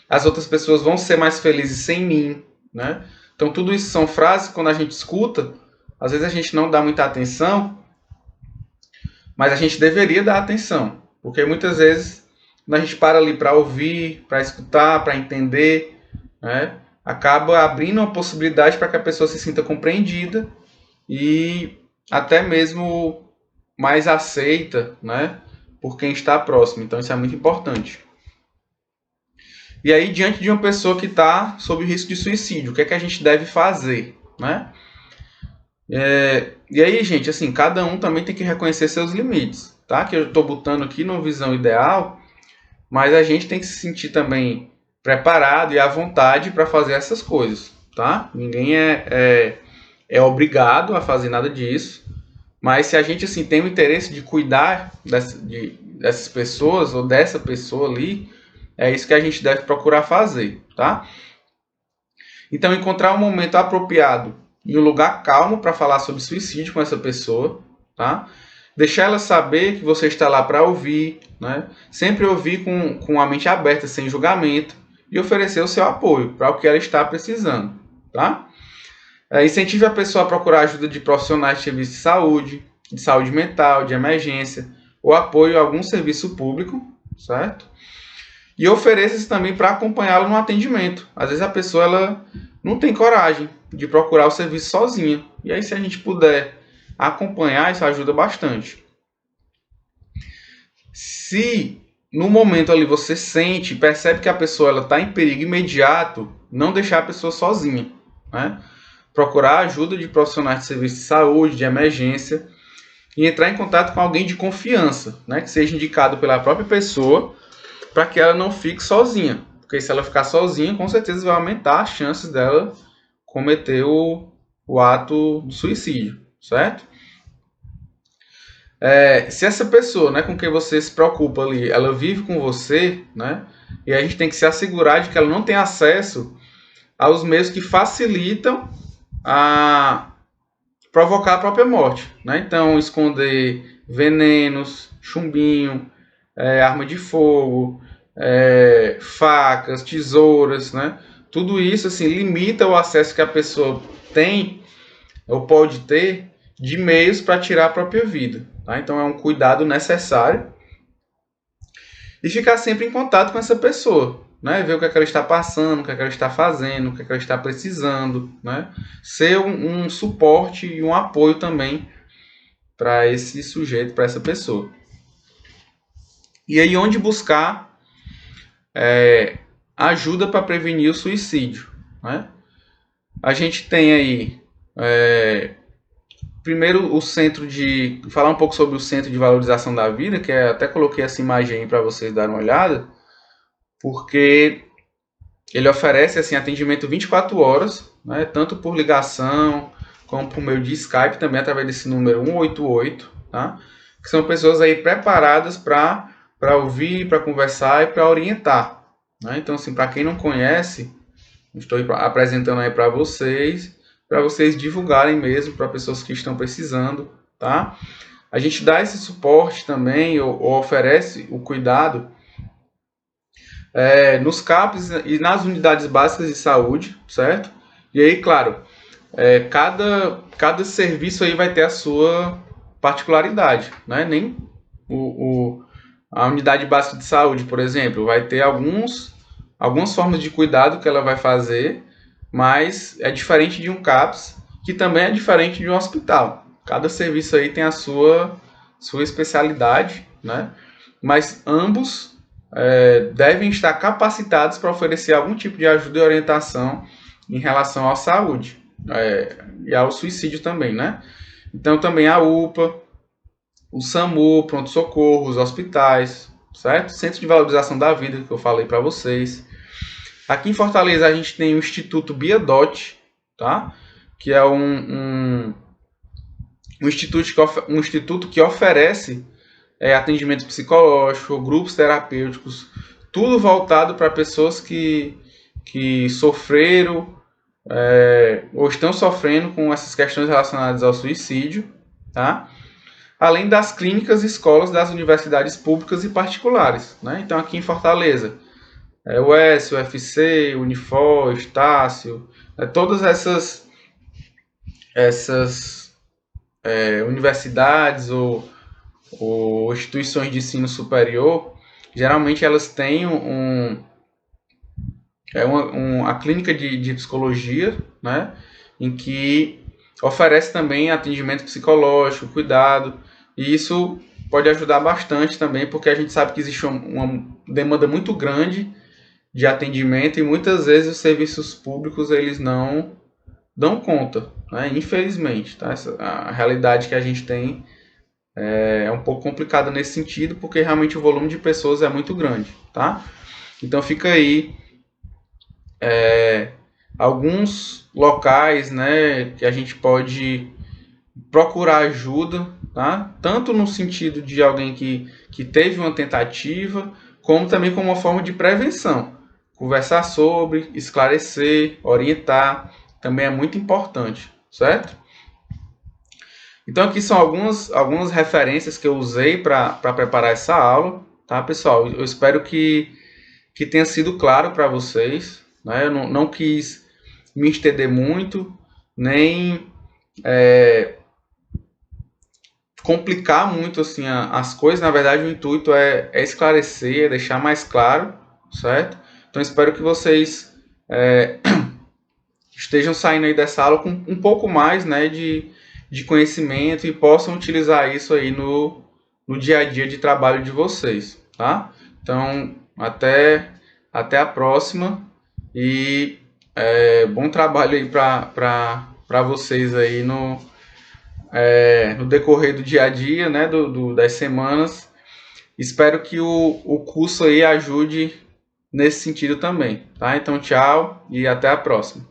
as outras pessoas vão ser mais felizes sem mim, né? Então, tudo isso são frases que quando a gente escuta, às vezes a gente não dá muita atenção, mas a gente deveria dar atenção, porque muitas vezes, quando a gente para ali para ouvir, para escutar, para entender, né, acaba abrindo uma possibilidade para que a pessoa se sinta compreendida e até mesmo mais aceita, né, por quem está próximo. Então, isso é muito importante. E aí, diante de uma pessoa que está sob risco de suicídio, o que é que a gente deve fazer, né? E aí, gente, assim, cada um também tem que reconhecer seus limites, tá? Que eu estou botando aqui numa visão ideal, mas a gente tem que se sentir também preparado e à vontade para fazer essas coisas, tá? Ninguém é obrigado a fazer nada disso, mas se a gente, assim, tem o interesse de cuidar dessas pessoas ou dessa pessoa ali, é isso que a gente deve procurar fazer, tá? Então, encontrar um momento apropriado e um lugar calmo para falar sobre suicídio com essa pessoa, tá? Deixar ela saber que você está lá para ouvir, né? Sempre ouvir com a mente aberta, sem julgamento, e oferecer o seu apoio para o que ela está precisando, tá? Incentive a pessoa a procurar ajuda de profissionais de serviço de saúde mental, de emergência, ou apoio a algum serviço público, certo? E ofereça-se também para acompanhá-lo no atendimento. Às vezes a pessoa ela não tem coragem de procurar o serviço sozinha. E aí, se a gente puder acompanhar, isso ajuda bastante. Se no momento ali você sente, percebe que a pessoa está em perigo imediato, não deixar a pessoa sozinha, né? Procurar ajuda de profissionais de serviço de saúde, de emergência, e entrar em contato com alguém de confiança, né? Que seja indicado pela própria pessoa, para que ela não fique sozinha. Porque se ela ficar sozinha, com certeza vai aumentar as chances dela cometer o ato do suicídio, certo? Se essa pessoa, né, com quem você se preocupa ali, ela vive com você, né? E a gente tem que se assegurar de que ela não tem acesso aos meios que facilitam a provocar a própria morte, né? Então, esconder venenos, chumbinho, arma de fogo, facas, tesouras, né? Tudo isso assim limita o acesso que a pessoa tem ou pode ter de meios para tirar a própria vida, tá? Então é um cuidado necessário e ficar sempre em contato com essa pessoa, né? Ver o que é que ela está passando, o que é que ela está fazendo, o que é que ela está precisando, né? Ser um suporte e um apoio também para esse sujeito, para essa pessoa. E aí onde buscar ajuda para prevenir o suicídio, né? A gente tem aí primeiro o centro de falar um pouco sobre o Centro de Valorização da Vida, que até coloquei essa imagem aí para vocês darem uma olhada, porque ele oferece assim atendimento 24 horas, né, tanto por ligação como por meio de Skype, também através desse número 188, tá? Que são pessoas aí preparadas para ouvir, para conversar e para orientar, né? Então, assim, para quem não conhece, estou apresentando aí para vocês divulgarem mesmo para pessoas que estão precisando, tá? A gente dá esse suporte também, ou oferece o cuidado nos CAPs e nas unidades básicas de saúde, certo? E aí, claro, cada serviço aí vai ter a sua particularidade, né? Nem a unidade básica de saúde, por exemplo, vai ter algumas formas de cuidado que ela vai fazer, mas é diferente de um CAPS, que também é diferente de um hospital. Cada serviço aí tem a sua especialidade, né? Mas ambos devem estar capacitados para oferecer algum tipo de ajuda e orientação em relação à saúde e ao suicídio também, né? Então também a UPA, o SAMU, pronto-socorro, os hospitais, certo? Centro de Valorização da Vida, que eu falei para vocês. Aqui em Fortaleza a gente tem o Instituto Biadote, tá? Que é um instituto que oferece atendimento psicológico, grupos terapêuticos, tudo voltado para pessoas que sofreram ou estão sofrendo com essas questões relacionadas ao suicídio, tá? Além das clínicas e escolas das universidades públicas e particulares, né? Então aqui em Fortaleza, o ES, o UFC, o Unifor, o Estácio, todas essas universidades ou instituições de ensino superior, geralmente elas têm a clínica de psicologia, né, em que oferece também atendimento psicológico, cuidado, e isso pode ajudar bastante também, porque a gente sabe que existe uma demanda muito grande de atendimento e muitas vezes os serviços públicos eles não dão conta, né, infelizmente, tá? A realidade que a gente tem é um pouco complicada nesse sentido, porque realmente o volume de pessoas é muito grande, tá? Então fica aí alguns locais, né, que a gente pode procurar ajuda, tá? Tanto no sentido de alguém que teve uma tentativa, como também como uma forma de prevenção. Conversar sobre, esclarecer, orientar, também é muito importante, certo? Então aqui são algumas referências que eu usei para preparar essa aula, tá, pessoal? Eu espero que tenha sido claro para vocês, né? Eu não quis me estender muito, nem complicar muito assim as coisas. Na verdade, o intuito é esclarecer, é deixar mais claro, certo? Então espero que vocês estejam saindo aí dessa aula com um pouco mais, né, de conhecimento e possam utilizar isso aí no dia a dia de trabalho de vocês, tá? Então, até a próxima e bom trabalho aí para vocês aí no decorrer do dia a dia, né, das semanas. Espero que o curso aí ajude nesse sentido também, tá? Então, tchau e até a próxima.